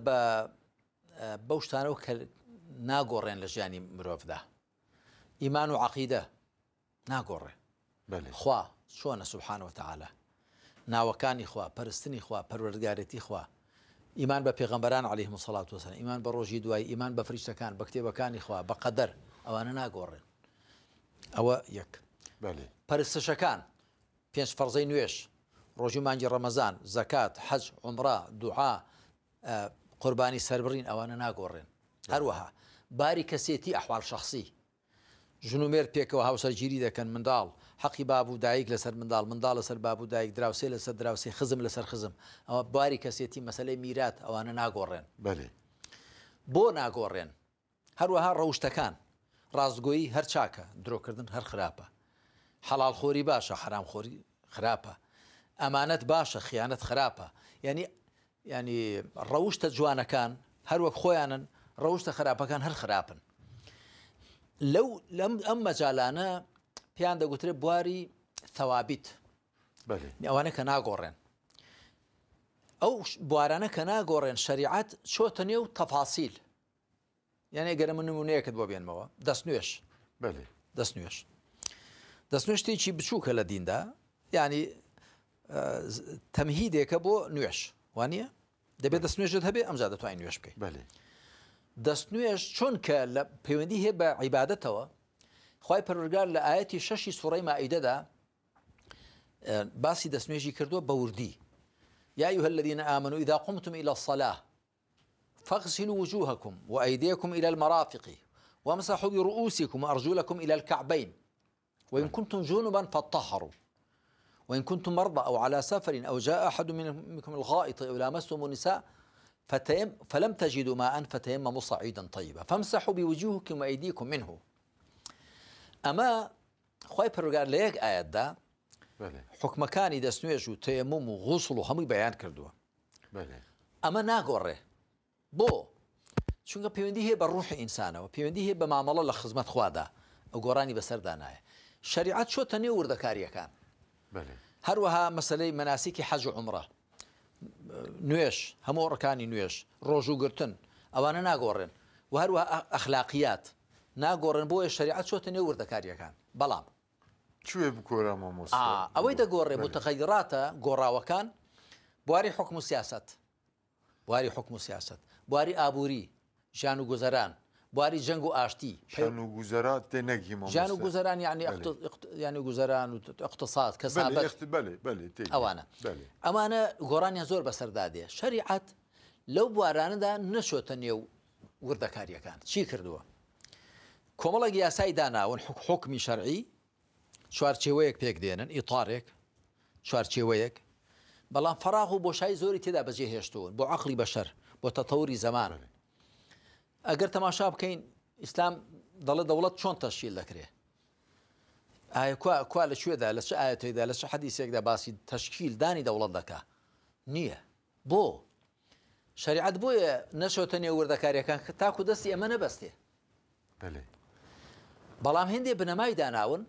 بەو شتانەوە کە ناگۆڕێن لە ژیانی مرۆڤدا ئیمان و عەقیدە ناگۆڕێ خوا چۆنە سوبحانە وتەعالە ناوەکانی خوا پەرستنی خوا پەروەردگارێتی خوا ئیمان بە پێغەمبەران عەلەیهیمو سەڵات وەسەلام ئیمان بە ڕۆژی دوای ئیمان بە فریشتەکان بە کتێبەکانی خوا بە قەدەر ئەوانە ناگۆڕێن. ئەوە یەک پەرستشەکان 5 فەرزەی نوێژ ڕۆژی مانگی ڕەمەزان زەکات حەج عومرە دوعا قوربانی سەربڕین ئەوانە ناگۆڕێن. هەروەها باری کەسێتی ئەحواڵ شەخسی ژنومێر پێکەوە هاوسەرگیری دەکەن منداڵ حەقی باب و دایک لەسەر منداڵ لەسەر باب و دایک دراوسێ لەسەر دراوسێ خزم لەسەر خزم ئەوە باری کەسێتی مەسەلەی میرات ئەوانە ناگۆڕێن. بۆ ناگۆڕێن؟ هەروەها ڕەوشتەکان ڕاستگۆیی هەر چاکە درۆکردن هەر خراپە حەڵاڵخۆری باشە حرامخۆری خراپە ئەمانەت باشە خیانەت خراپە ینی ڕەوشتە جوانەکان هەروەک خۆیانن ڕەوشتە خراپەکان هەر خراپن. ئەم مەجالانە پێیان دەگوترێت بواری تەوابیت ئەوانە کە ناگۆڕێن. ئەو بوارانە کە ناگۆڕێن شەریعەت چۆتە نێو تەفاسیل یعنی گەرە من نمونەیەکت بۆ بێنمەوە دەستنوێژ دەستنوێژ شتێکی بچووکە لە دیندا ینی تەمهیدێکە بۆ نوێژ وانە دەبێت دەستنوێژت هەبێ ئەمجا دەتوانین نوێژ بکەیت. دەستنوێژ چونکە لە پەیوەندی هەیە بە عیبادەتەوە خوای پەروەردگار لە ئاەتی 6 سوورەی مائیدەدا باسی دەستنوێژی کردووە بە وردی یا أيها الذين آمنوا إذا قمتم إلى الصلاة فاغسلوا وجوهكم وأيديكم إلى المرافق وامسحوا برؤوسكم وأرجلكم إلى الكعبين وإن كنتم جنبا فاطهروا وإن كنتم مرضى أو على سفر أو جاء أحد منكم الغائط أو لامستم النساء فلم تجدوا ماء فتيمموا صعيدا طيبا فامسحوا بوجوهكم وأيديكم منه. أما خوای پەروەردگار لە یەک ئاەتدا حکمەکانی دەستنوێژ و تەیەموم و غوسڵ و هەمووی بەیان کردووە. ئەمە ناگۆڕێ بۆ چونکە پەیوەندی هەیە بە ڕوحی ئینسانەوە پەیوەندی هەیە بە مامەڵە لە خزمەت خوادا ئەو گۆڕانی بەسەردا نایە. شەریعەت چۆتە نێو وردەکاریەکان هەروەها مەسەلەی مەناسیکی حەج و عومرە نوێژ هەموو ڕەکانی نوێژ ڕۆژ و گرتن ئەوانە ناگۆڕێن و هەروەها ئەخلاقیات ناگۆڕن بۆیە شەریعەت چۆتە نێو وردەکاریەکان. بەڵام ئەوەی دەگۆڕێ متغەیراتە گۆڕاوەکان بواری حکم و سیاست بواری ئابووری ژیان و گوزەران بواری جەنگ و ئاشتی ژیان و گوزەران یعنی گوزەران و اقتصاد کەسابەت ئەوانە ئەمانە گۆڕانیان زۆر بەسەردادێ. شەریعەت لەو بوارانەدا نەچۆتە نێو وردەکاریەکان چی کردووە؟ کۆمەڵێک یاسای داناون حکمی شەرعی چوارچێوەیەک پێک دێنن ئیطارێک چوارچێوەیەک بەڵام فەراغ و بۆشایی زۆری تێدا بەجێ هێشتون بۆ عەقلی بەشەر بۆ تەتەوری زەمان. ئەگەر تەماشا بکەین ئیسلام دەڵێ دەوڵەت چۆن تەشکیل دەکرێ ئایا کوا لەکوێدا لە چه ئاەتێکدا لە چه حەدیثێکدا باسی تەشکیل دانی دەوڵەت دەکا نییە. بۆ شەریعەت بۆیە نەچۆتە نێو وردەکاریەکان تاکو دەستی ئەمە نەبەستێ. بەڵام هێندێ بنەمای داناون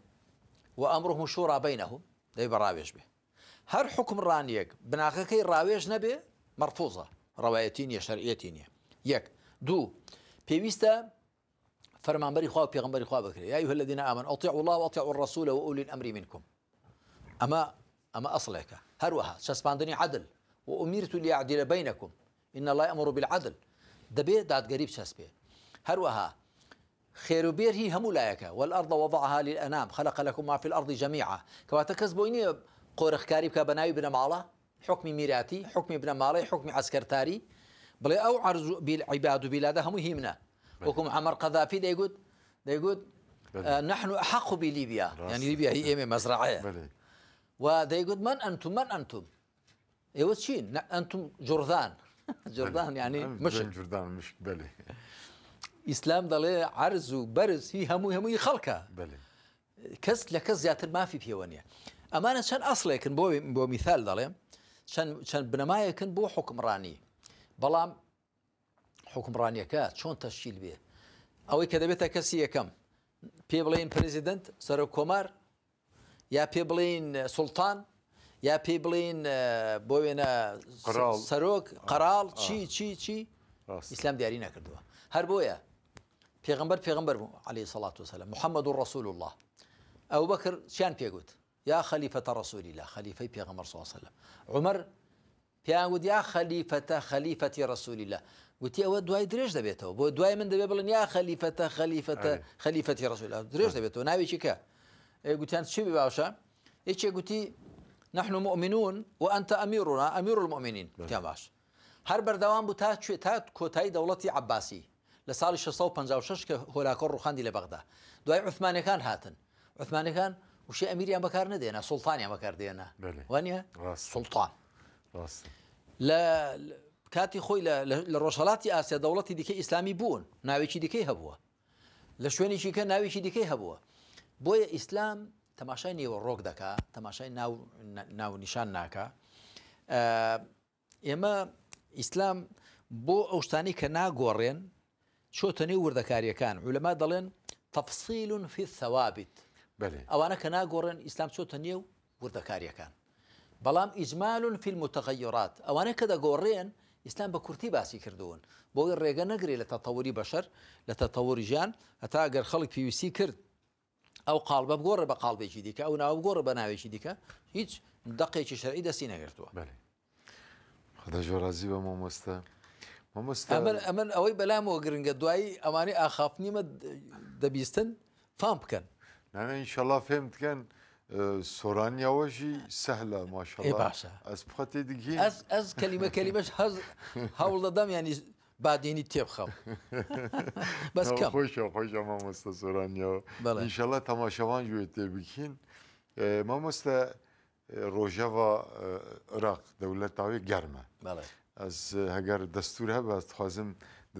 و ئەمرهم شوورا بەینەهم دەی بەڕاوێژ بێ هەر حکمڕانیەک بناغەکەی ڕاوێژ نەبێ مەرفوزە ڕەوایەتی نییە شەرعیەتی نییە. یەک دوو پێویستە فەرمانبەری خوا و پێغەمبەری خوا بکرێت یا أيها الذين آمنوا أطيعوا الله وأطيعوا الرسول وأولي الأمر منكم أما أصلك هروها شسباندني عدل وأمرت ليعدل بينكم إن الله يأمر بالعدل دبي داد قريب شسبه هروها خير بير هي هم لايك والأرض وضعها للأنام خلق لكم ما في الأرض جميعا كواتكسبوني قورخ كاري بناوي بن ماله حكم ميراتي حكم ابن مالي حكم عسكرتاري بل أو عرض بالعباد بلاده مهمنا وكم عمر قذافي دا يقول نحن أحق بليبيا يعني ليبيا هي إيمي مزرعية ودا يقول من أنتم يقول شين أنتم جرذان جرذان يعني مشك جرذان مشك بلي إسلام ضلي عرض وبرز هي همو خلقه بلي كس لكس زياتر ما في بيوانيا أمانة شان أصله يكن بو مثال ضلي شان بنما يكن بو حكم راني بلام حكم راني كات شون تشكيل به أو كذا بيتا كسي كم بيبلين بريزيدنت سرو كومار يا بيبلين سلطان يا بيبلين بوينا سروك قرال شي إسلام ديارينا كردوا هربويا پیغمبر عليه الصلاة والسلام محمد رسول الله أبو بكر شان بيقول يا خليفة رسول الله خليفة پیغمبر صلى الله عليه وسلم عمر بيقول يا خليفة رسول الله قلت يا دواي دريج دبيته بو دواي من دبي بلن يا خليفة رسول الله دريج دبيته ناوي شيكا قلت أنت شو بباشا إيش قلتي نحن مؤمنون وأنت أميرنا أمير المؤمنين كماش هر بردوام بو تات كوتاي دولتي عباسي لسال 656 كهولاكور روخاندي لبغداد دواي عثماني كان هاتن عثماني كان وشي أمير يا مكار ندينا سلطان يا مكار دينا وانيا سلطان لا كاتي خوي للرشالات آسيا دولتي ديكي إسلامي بون ناوي شي ديكي هبوه لشويني شي كان ناوي شي ديكي هبوه بويا إسلام تماشاي نيو الروك دكا تماشاي ناو نشان ناكا إما إسلام بو أوشتاني كنا قورين شو تني وردكاريا كان علماء ضلين تفصيل في الثوابت بلي أو أنا كنا قورين إسلام شو تنيو وردكاريا كان بلام إجمال في المتغيرات أو أنا كذا قورين إسلام بكرتي باسي كردون بو الرجال نقري لتطوري بشر لتطوري جان أتاجر خلق في وسي كرد أو قالب بقور بقالب جديك أو ناو بقور بناوي جديك هيج دقيقة شرعي دسينا قرتوا بلي هذا جرازي وممستا أمن أوي بلامو قرنج دواي أماني أخافني ما دبيستن فهم كان أنا إن شاء الله فهمت كان سورانيا وجي سهلة ما شاء الله. إيه باشا. أسبقتي دقيقة. أز كلمة هاول دم يعني بعدين تبخم. بس كم. خوش ما مست سورانيا. إن شاء الله تماشاوان جويت بكين. ما مست روجاوا عراق دولة تاوي جرمة. بله. از هگر دستور هست باید خوازم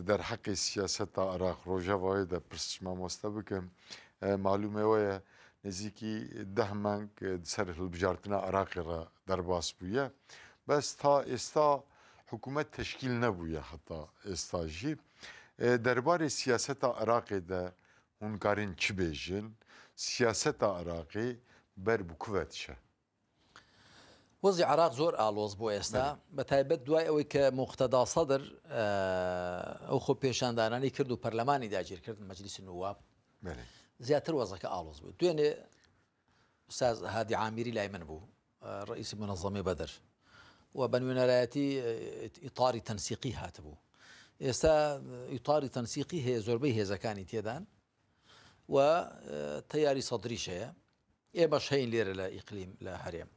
در حق سیاست عراق روجاوا ده پرسش ما مست بکم معلومه ویا نزدیکی 10 مانگ سر البجارتنا عراق را در باس بوده بس تا استا حکومت تشکیل نبوده حتی استاجی درباره سیاست عراق ده هنگارین چی بیجن سیاست عراقی بر بکوتشه وضع العراق زور آلوز بو استا بتایبەت دوای ئەوەی کە مقتەدا سەدر ئەو خۆ پێشاندانانی کرد و پەرلەمانی داگیر کرد مەجلیس نواب زیاتر وەزەکە ئالۆز بوو دوێنێ ئوستاز هادی عامیری لای من بوو ڕئیسی منەظەمەی بەدر و بە نوێنەرایەتی ئیطاری تەنسیقی هاتبوو ئێستا ئیطاری تەنسیقی هەیە زۆربەی هێزەکانی تێدان و تەیاری سەدریش هەیە ئێمەش هەین لێرە لە ئیقلیم لە هەرێم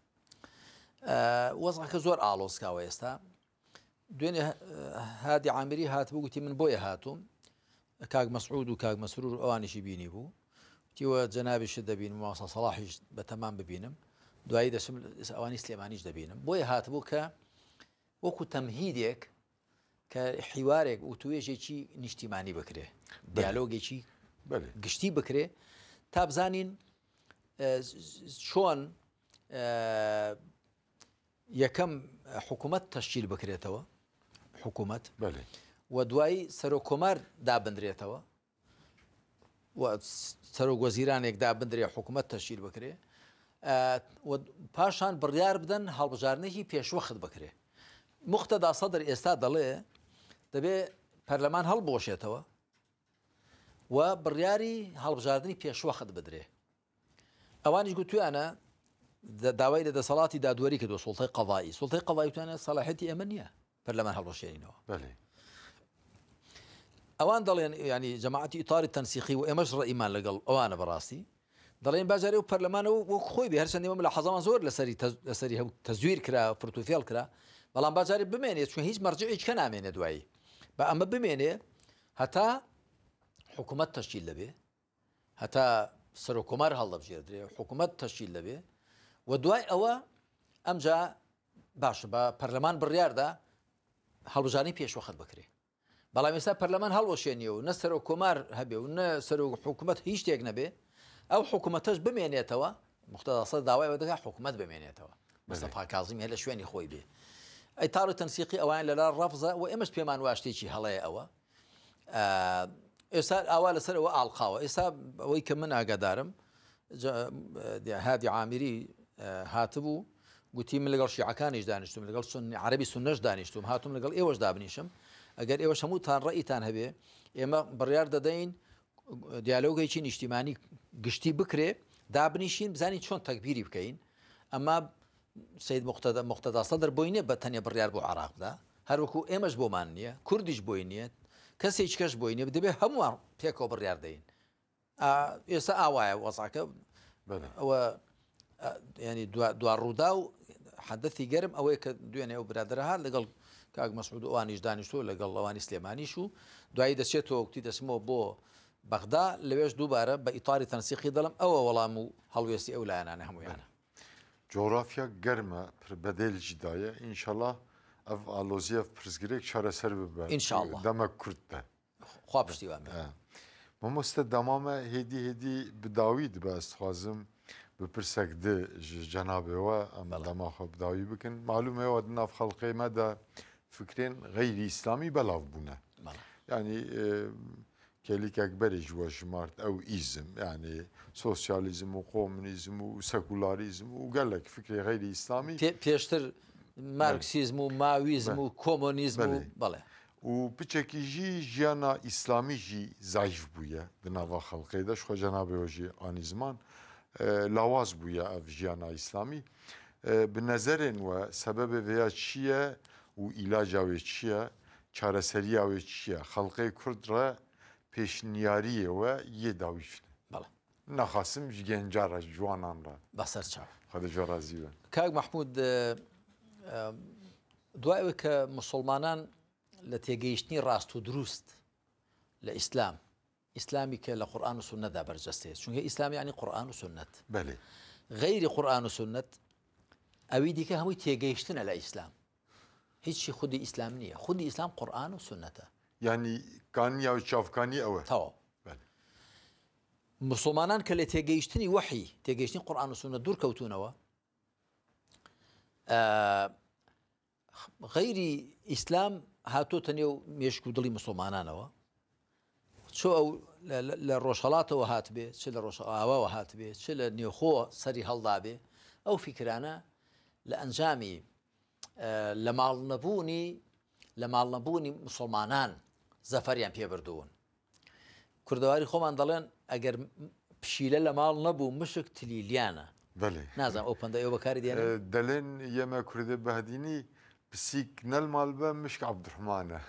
وەزعەکە زۆر ئالۆزکاوە ئێستا دوێنێ هادی عامیری هاتبوو گوتی من بۆیە هاتووم کاک مەسعود و کاک مەسرور ئەوانیشی بینی بوو وتیوە جەنابیشت دەبینم ماسە سەڵاحیش بەتەمان ببینم دوایی دەچم ئەوانی سلێمانیش دەبینم بۆیە هاتبوو کە وەکو تەمهیدێک کە حیوارێک و توێژێکی نیشتیمانی بکرێ دیالۆگێکی گشتی بکرێ تا بزانین چۆن یەکەم حکوومەت تەشکیل بکرێتەوە حکوومەت و دوایی سەرۆکۆمار دابدرێتەوە و سەرۆک وەزیرانێک دابدرێ حکوومەت تەشکیل بکرێ پاشان بڕیار بدەن هەڵبژارنێکی پێشوەخت بکرێ مقتەدا سەدر ئێستا دەڵێ دەبێ پەرلەمان هەڵبۆشێتەوە و بڕیاری هەڵبژاردننی پێشوەخت بدرێ ئەوانیش گوتویانە داوای لە دەسەڵاتی دادوەری کە دو سڵتەی قەڤایی سڵتەی قەڤایی توانە سەلاحەتی ئەمە نییە پەرلەمان هەڵبەشێنینەوە ئەوان دەڵێن ینی جەماعەتی ئیتاری تەنسیخی و ئێمەش ڕئیمان لەگەڵ ئەوانە بەڕاستی دەڵێن باجارێ و پەرلەمانەوە وەک خۆی بێ هەرچەندێمە لە حەزەمان زۆر لەسەری هەبوو تەزویر کرا فرتوفێڵ کرا بەڵام باجارێ بمێنێت چون هیچ مەرجعێک کە نامێنێ دوایی بە ئەمە بمێنێ هەتا حکوومەت تەشکیل دەبێ هەتا سەرۆکۆمار هەڵدەبژێردرێ حکوومەت تەشکیل دەبێ و دوای ئەوە ئەمجا باشە بە پەرلەمان بڕیاردا هەڵبژارنی پێشوەخت بکرێ بەڵام ئێستا پەرلەمان هەڵوەشێنیە و نە سەرۆکۆمار هەبێ و نە سەرۆک حکوومەت هیچ شتێک نەبێ ئەو حکوومەتەش بمێنێتەوە مختەسە داوایەوە دەکات حکوومەت بمێنێتەوە مستەفا کاظمی هەیە لە شوێنی خۆی بێ ئەیتار و تەنسیقی ئەوان لەلا ڕەفزە و ئێمەش پێمان واشتێکی هەڵەیە ئەوە ئێستا ئاوا لەسەر ئەوە ئاڵقاوە ئێستا ئەوەی کە من ئاگادارم هادی عامیری هاتبوو گوتی من لەگەڵ شیعەکانیش دانیشتم لەگەڵ عەرەبی سونەش دانیشتم هاتوم لەگەڵ ئێوەش دابنیشم ئەگەر ئێوەش هەمووتان ڕەئیتان هەبێ ئێمە بڕیار دەدەین دیالۆگێکی نیشتیمانی گشتی بکرێ دابنیشین بزانین چۆن تەکبیری بکەین ئەمە سید مقتەدا سەدر بۆی نییە بە تەنیا بڕیار بۆ عراقدا هەروەکو ئێمەش بۆمان نییە کوردیش بۆی نییە کەسێک کەش بۆی نیە دەبێت هەمووان پێکەوە بڕیار دەین ئێستا ئاوایە وەزعەکە ئەوە ینی دوا ڕوودا و حەدەثی گەرم ئەوەیە کە دوێنێ و برادرەها لەگەڵ کاک مەسعود ئەوانیش دانیشتۆ لەگەڵ ئەوانی سلێمانیش و دوایی دەچێتەوە وتی دەچمەوە بۆ بەغدا لەوێش دووبارە بە ئیتاری تەنسیقی دەڵم ئەوە وەڵام و هەڵوێستی ئەو لایەنانە هەموویانە جۆرافیا گەرمە بەدێلجی دایە ئینشەڵا ئەف ئالۆزیە پرسگرێک چارەسەر ببە ئینشاءالله دەمە کوردە خوا پشتیوان بێ مامۆستا دەمامە هێدی بداوی دبەستخوازم بپرسێک جەنابێەوە ئەمە دەماخۆ بداوی بکەن معلومەوە ناف خەڵقی مەدا فکرێن غەیری ئیسلامی بەلاو بوونە ینی کێلیکێک بەرێک وە ژمارد ئەو ئیزم یعنی سۆسیالیزم و کۆمونیزم و سەکولاریزم و گەلێک فکری غەیری ئیسلامی پێشتر مارکسیزم و ماویزم و کۆمۆنیزم و بەڵێ و پچێکیژی ژیانە ئیسلامیژی زایف بووە دناوا خەڵقی دەش خۆ جەنابێوەژی ئانی زمان لاواز بووە ئەف ژیانە ئیسلامی بنەزەرێن وە سەبەبێ vەیە چییە و ئیلاجاوێ چییە چارەسەریاوێ چییە خەڵقی کوردڕە پێشنیاریەوە یە داویشتە نەخاسم گەنجارە جوانانڕە بەسەر چاو خەدەجۆڕازیوە کاک مەحموود دوایەوە کە موسڵمانان لە تێگەیشتنی ڕاست و دروست لە ئیسلام ئیسلامی کە لە قورئان و سونەتدا بەرجەستێت چونکە ئیسلامی ینی قورئان و سونەت بەێ غەیری قورئان و سونەت ئەوی دیکە هەمووی تێگەیشتنە لە ئیسلام هیچی خودی ئیسلام نییە خودی ئیسلام قورئان و سونەتە ینی کانیا و چاافکانی ئەوە تەواو مسلمانان کە لە تێگەیشتنی وحی تێگەیشتنی قورئان و سونەت دوور کەوتونەوە غەیری ئیسلام هاتۆتە نێو مێشک و دڵی مسلمانانەوە چۆ ئەو لە ڕۆژهەڵاتەوە هاتبێ چ لە ڕۆژئاواوە هاتبێ چ لە نێوخۆ سەری هەڵدابێ ئەو فیکرانە لە ئەنجامی لە ماڵ نەبوونی مسلمانان زەفەریان پێبردوون کوردەواری خۆمان دەڵێن ئەگەر پشیلە لە ماڵ نەبوو مشک تلیلیانە نازانم ئەو پەندە ئێوە بەکاری دێنن دەڵێن ئێمە کوردە بەهدینی پسیک نەلماڵ بە مشک عەبدوڕحمانە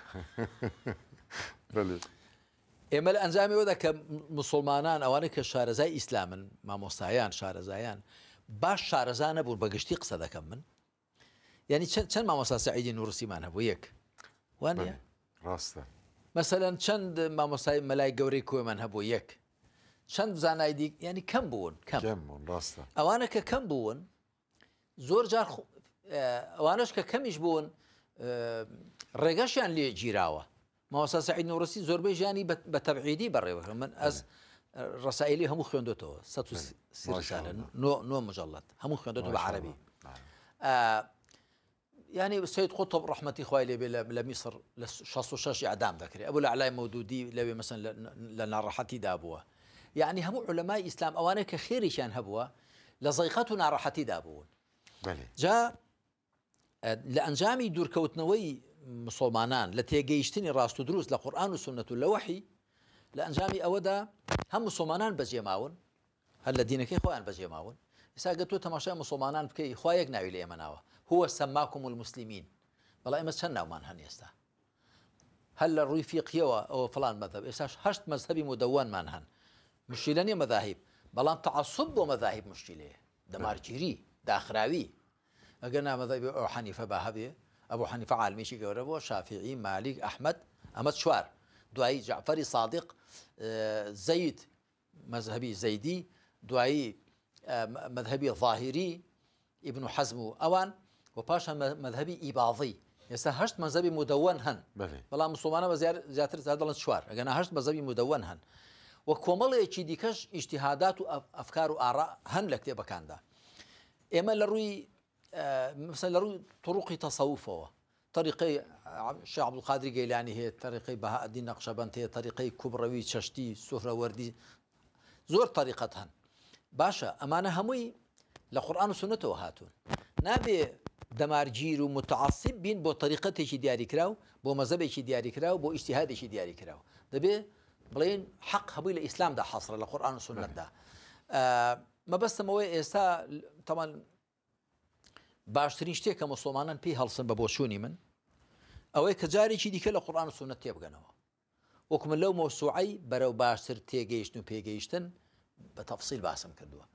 ئێمە لە ئەنجامیەوەدا کە مسلمانان ئەوانەی کە شارەزای ئیسلامن مامۆستایان شارەزایان باش شارەزا نەبوون بەگشتی قسە دەکەم من یعنی چەند مامۆستا سەعیدی نوورسیمان هەبوو یەک وانە ڕاستە مەسەلەن چەند مامۆستای مەلای گەورەی کۆیمان هەبوو یەک چەند زانای دی ینی کەم بوون ڕاستە ئەوانە کە کەم بوون زۆر جار ئەوانش کە کەمیش بوون ڕێگەشیان لێ گیراوە مامۆستا سەعید نوورسی زۆربەی ژیانی بە تەبعیدی بەڕێوە من ئەس ڕسائلی هەموو خوێندوتەوە 9 مجلد هەموو خوێندوتەوە بە عەرەبی يعني سيد قطب رحمتي خوای لێبێ لە میسر لە 66 ئەعدام دەکرێت ئەبوو لە عەلای مەودودی لەوێ مەسەن لە ناڕەحەتیدا بووە یعنی هەموو عولەمای ئیسلام ئەوانەیە کە خێریشیان هەبووە لە زەیقەت و ناڕەحەتیدا بوون جا لە ئەنجامی دوورکەوتنەوەی مسلمانان لە تێگەیشتنی ڕاست و دروست لە قورئان و سونەت و لە وحی لە ئەنجامی ئەوەدا هەم مسلمانان بەجێماون هەر لە دینەکەی خۆیان بەجێماون ئێستا گە تۆ تەماشای مسلمانان بکەی خوا یەک ناوی لە ئێمە ناوە هو سەماکم المسلمین بەڵام ئێمە چەند ناومان هەن ئێستا هەر لە ڕووی فیقیەوە ئەوە فڵان مەذهب ئێستاش 8 مەذهبی مدەوەنمان هەن مشکلە نیە مەذاهب بەڵام تعەسوب بۆ مەذاهب مشکلەیە دەمارگیری داخراوی ئەگەر نامەذهبی ئەو حەنیفە با هەبێ ئەبوو حەنیفە عالمیشی گەورە بۆ شافعی مالیک ئەحمەد ئەمە چوار دوایی جعفەری صادق زەید مەذهبی زەیدی دوایی مذهبی ظاهری ابن حەزم و ئەوان و پاشان مذهبی ئیباضی ئێستا 8 مەذهبی مدەوەن هەن بەڵام مسلمانە بە زیاتر دەڵێن چوار ئەگەنا 8 مەذهبی مدەوەن هەن و کۆمەڵێکی دیکەش ئیجتیهادات و ئەفکار و ئاڕا هەن لە کتێبەکاندا ئێمە لە ڕووی مثلا لە ڕووی طروقی تەسەوفەوە طریقەی شێخ عەبدولقادری گەیلانی هەیە طریقەی بەهاءالدین نەقشەبەند هەیە طریقەی کوبڕەوی چەشتی سوهرەوەردی زۆر طریقەت هەن باشە ئەمانە هەمووی لە قورئان و سونەتەوە هاتوون نابێ دەمارگیر و متعەسب بین بۆ طریقەتێکی دیاریکراو بۆ مەذهبێکی دیاریکراو بۆ ئیجتیهادێکی دیاریکراو دەبێ بڵێن حەق هەمووی لە ئیسلامدا حەسرە لە قورئان و سونەتدا مەبەستمەوەی ئێستا تەمان باشترین شتێک کە مسلمانان پێی هەڵسن بە بۆچوونی من ئەوەی کە جارێکی دیکە لە قورئان و سونەت تێبگەنەوە وەکو من لەو مەوسوعەی بەرەو باشتر تێگەیشتن و پێگەیشتن بە تەفسیل باسم کردووە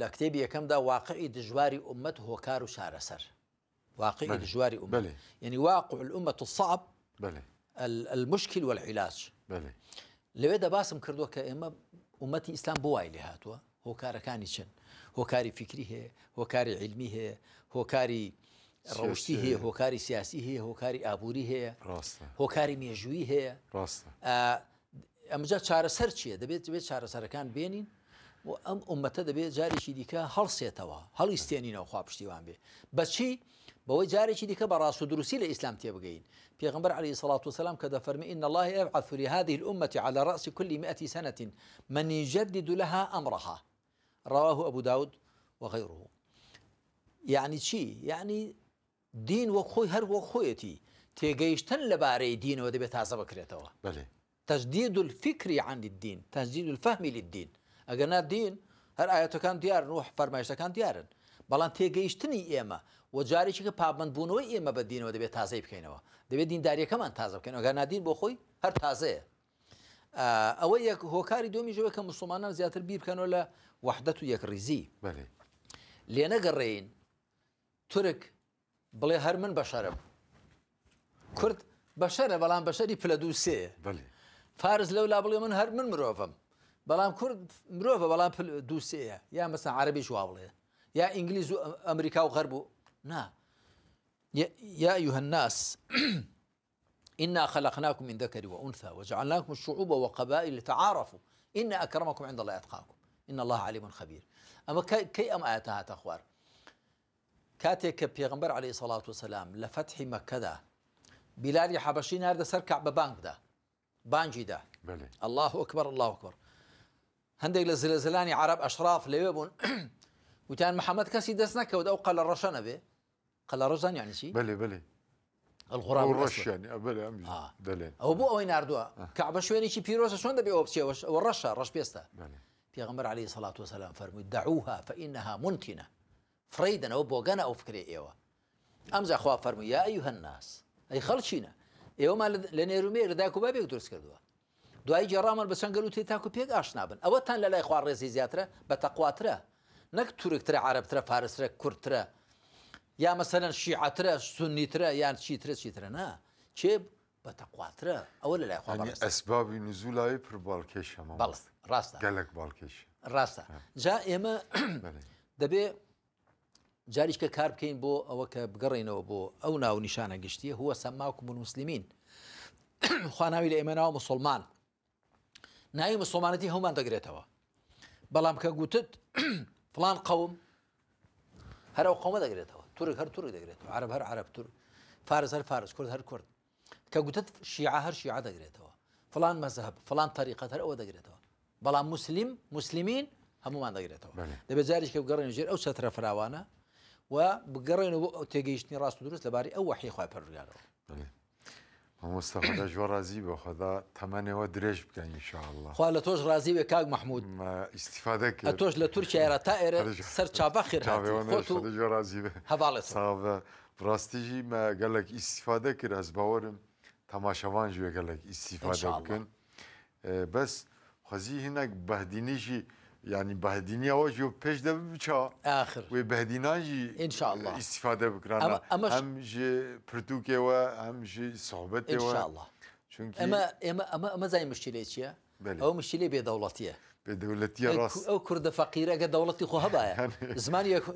لە کتێبی یەکەمدا واقعی دژواری ئومەت هۆکار و چارەسەر واقعی دژواری ئومەت یعنی واقع الأمة الصعب المشكل والعلاج لەوێدا باسم کردووە کە ئێمە ئومەتی ئیسلام بۆ وای لێ هاتووە هۆکارەکانی چن هۆکاری فکری هەیە هۆکاری علمی هەیە هۆکاری ڕەوشتی هەیە هۆکاری سیاسی هەیە هۆکاری ئابووری هەیە هۆکاری مێژووی هەیە ئەمجا چارەسەر چییە دەبێت چارەسەرەکان بێنین و ئەم ئومەتە دەبێت جارێکی دیکە هەڵسێتەوە هەڵیستێنینەوە خوا پشتیوان بێ بەچی بەوەی جارێکی دیکە بە ڕاست و دروستی لە ئیسلام تێبگەین پێغەمبەر عەلەیهی الصەلاة والسلام کە دەفەرمێ إن الله يبعث لهذه الأمة على رأس كل 100 سنة من يجدد لها أمرها رواه أبو داود وغيره يعني چی يعني دین وەک خۆی هەر وەک خۆیەتی تێگەیشتن لەبارەی دینەوە دەبێت تازە بکرێتەوە تجديد الفكر عن الدين تجديد الفهم للدين ئەگەنا دین هەر ئاەتەکان دیارن و فەرمایشتەکان دیارن بەڵام تێگەیشتنی ئێمە و جارێکی کە پابندبوونەوەی ئێمە بە دینەوە دەبێت تازەی بکەینەوە دەبێت دینداریەکەمان تازە بکەین ئەگەنا دین بۆ خۆی هەر تازەیە ئەوە یەک هۆکاری دومیژەوە کە مسلمانان زیاتر بیر بکەنەوە لە وحدەت و یەکڕیزی لێ نەگەڕێین تورک بڵێ هەر من بەشەرم کورد بەشەرە بەڵام بەشەری پلە دووسێ فارس لەولا بڵێ من هەر من مرۆڤم بەڵام کورد مرۆڤە بەڵام دووسەیە یا مەسەن عەرەبیش وا بڵێ یا ئینگلیز و ئەمریکا و غەرب و نا يا أيها الناس إنا خلقناكم من ذكر وأنثى وجعلناكم الشعوب وقبائل لتعارفوا إن أكرمكم عند الله أتقاكم إن الله عليم خبير أما كي أم آياتها تخوار كاتك بيغمبر عليه الصلاة والسلام لفتح مكة دا بلال حبشي نارد سركع ببانك دا بانجي دا الله أكبر الله أكبر هندق لزلزلاني عرب أشراف ليبون وتان محمد كاسي دسنك ودأو قال الرشان به قال الرشان يعني شيء بلي الغراب الرش يعني بلي أمي دلين أو بو وين أردوا كعب شويني شي بيروس شلون دبي أوبسي والرشة رش بيستا بيغمبر عليه الصلاة والسلام فرمي دعوها فإنها منتنة فريدا أو بوغانا أو فكري إيوه أمزا أخوة فرمي يا أيها الناس أي خلشينا إيوه ما لنيرومي رداكو بابيك درس كردوا دوای جێڕامان بەچەند گەل و تێتاک و پێک ئاشنابن ئەوەتان لە لای خوا ڕێزی زیاترە بە تەقواترە نەک تورکترە عەرەبترە فارسرە کورتترە یا مەسەلەن شیعەترە سونیترە یان چیترە نا چێ بە تەقواترە ئەوە لە لای خوا ئەسبابی نزولایی پڕ باڵکێش هەموو بەڵێ ڕاستە گەلێک باڵکێش ڕاستە جا ئێمە دەبێ جاریشکە کار بکەین بۆ ئەوە کە بگەڕێنەوە بۆ ئەو ناو نیشانە گشتیە هو سەماکم المسلمین خوا ناوی لە ئێمە ناوە مسلمان ناوی مسلمانەتی هەمومان دەگرێتەوە بەڵام کە گوتت فڵان قەوم هەر ئەو قەومە دەگرێتەوە تورک هەر تورک دەگرێتەوە عەرەب هەر عەرەب تورک فارس هەر فارس کورد هەر کورد کە گوتت شیعە هەر شیعە دەگرێتەوە فڵان مەذهب فڵان طەریقەت هەر ئەوە دەگرێتەوە بەڵام مسلمین هەمومان دەگرێتەوە دەبێت جاریشکە بگەڕێنە ژێر ئەو چەترە فراوانە و بگەڕێنەوە بۆ تێگەیشتنی ڕاست و دروست لەبارەی ئەو وەحی خوای پەروەردگارەوە مستخدم جوا رازي بخدا ثمانية ودريج بكن إن شاء الله. خوا لە تۆش ڕازی بێ کاک مححمود ما استفادة كده. ئەتۆش لە تورکیا تا ئێرە سەر چاپەخیر خۆت و جوا رازي به. هەواڵێت صعب براستيجي ما قال لك استفادة كده از باورم تماشاوان جوا قال لك استفادة بكن. بس خزي هناك بهدينيجي يعني بهديني أوجه بيش ده بيشا آخر وبهديناجي إن شاء الله استفادة بكرنا هم جي برتوكي وهم جي صحبتي إن شاء الله چونكي أما زي مشكلة شيء أو مشكلة بدولتية بدولتية راس أو كرد فقيرة كدولتي خو هبايا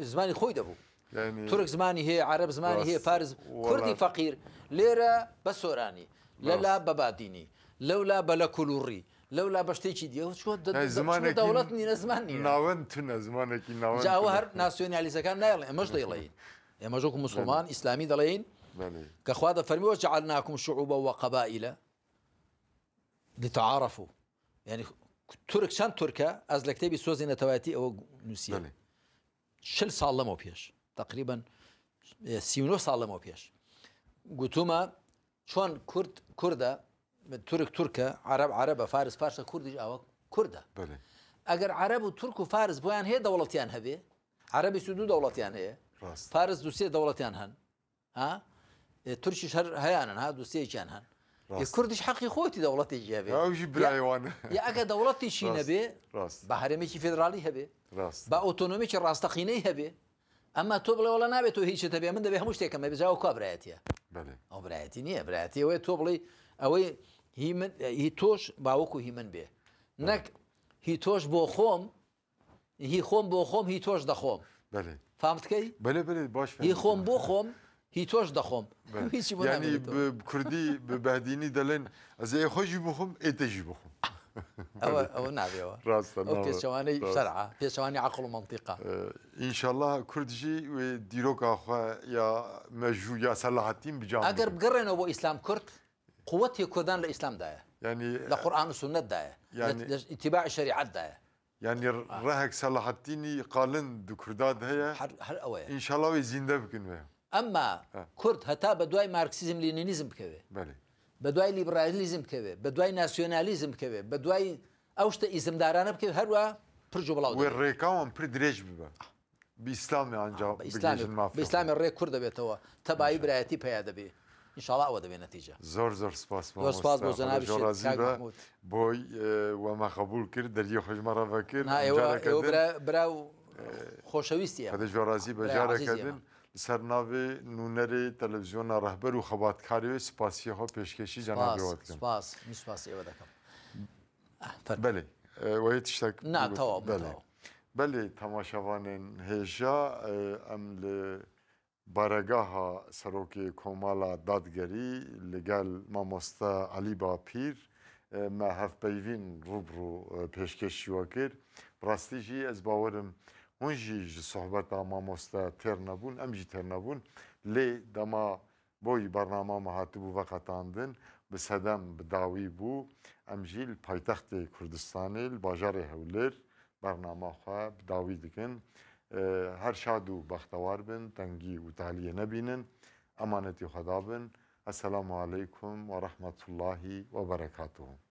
زماني خوي دبو يعني ترك زماني هي عرب زماني هي فارس كردي فقير ليرة بسوراني لا بباديني لولا بلا كلوري لولا بشتيشي ديو شو دولتني زماني ناونتنا زمانك ناونتنا جاوهر ناسيوناليزا كان نايل مش ضيلين يا مجوكم مسلمان اسلامي ضلين كخواذا فرمي وجعلناكم شعوبا وقبائل لتعارفوا يعني ترك شان تركا از لكتبي سوزينه تواتي او نسيه شل سالمو بيش تقريبا 39 سالمو بيش قلتوما شلون كرده تركا عرب فارس كردي او كرده بله اگر عرب و ترك و فارس بویان هي دولتيان هبه عربي سودو دولتيان هي فارس دوسيه دولتيان هن ها تركي شر هيانا ها دوسيه كان هن الكردش حقي خوتي دولتي جابه او جيب رايوان يا اگر دولتي شي نبي بحرمي فيدرالي هبه با اوتونومي راستقيني هبه اما تو بلا ولا نابي تو هيك تبي من دبي همش تكم بجاو كبراتيا بله او براتي نيه براتي وي تو بلي اوي هي من هي توش باوكو هي من به نك هي توش بو خوم هي خوم بو خوم هي توش دخوم بله فهمت كي؟ بله باش هي خوم بو خوم هي توش دخوم يعني بكردي ببهديني دلين ازي خوجي بخوم اتجي بخوم او نابي راست اوكي شواني شرعه في شواني عقل ومنطقه ان شاء الله كردجي وديروك اخو يا مجو يا صلاح الدين بجام اگر بقرن ابو اسلام كرد قوتي كردان الاسلام دايه يعني لقران والسنه دايه يعني اتباع الشريعه دايه يعني راهك صلاح الدين قالن دكرداد هي هر اوي ان شاء الله زنده بكن اما كرد هتا بدواي ماركسيزم لينينيزم بكوي بله بدواي ليبراليزم بكوي بدواي ناسيوناليزم بكوي بدواي اوشت ازمدارانه بكوي هروا برجو بلاو والريكاون بريدريج ببا باسلامي عنجا باسلامي الري كرد بيتوا تبعي برايتي بياده بي ان شاء الله اودي بنتيجه زور سباس سباس بو جناب الشيخ محمود بوي وما قبول كرد دري خوش مره فكر براو خوشويستي هذا جورازي بجاره كدن سرناوی نونری تلویزیون رهبر و خبرکاری سپاسی ها پیشکشی جناب وقت سپاس سپاسی و دکم بله و تشتک نه تو بله تماشاوان هجا ام بارگاه سروک کومالا دادگری لگل ماموستا علی باپیر ما هف بیوین روبرو پیشکشی وکر براستیجی از باورم هونجي صحبت ماموستا ترنبون امجي ترنبون لي دما بوي برنامج مهاتبو وقتاندن بسدم بداوي بو امجي البايتخت كردستاني الباجار هولر برنامج خوا بداوي دكن هر شادو بختوار بن تنگي وتعليه نبينن امانتي خدا بن السلام عليكم ورحمه الله وبركاته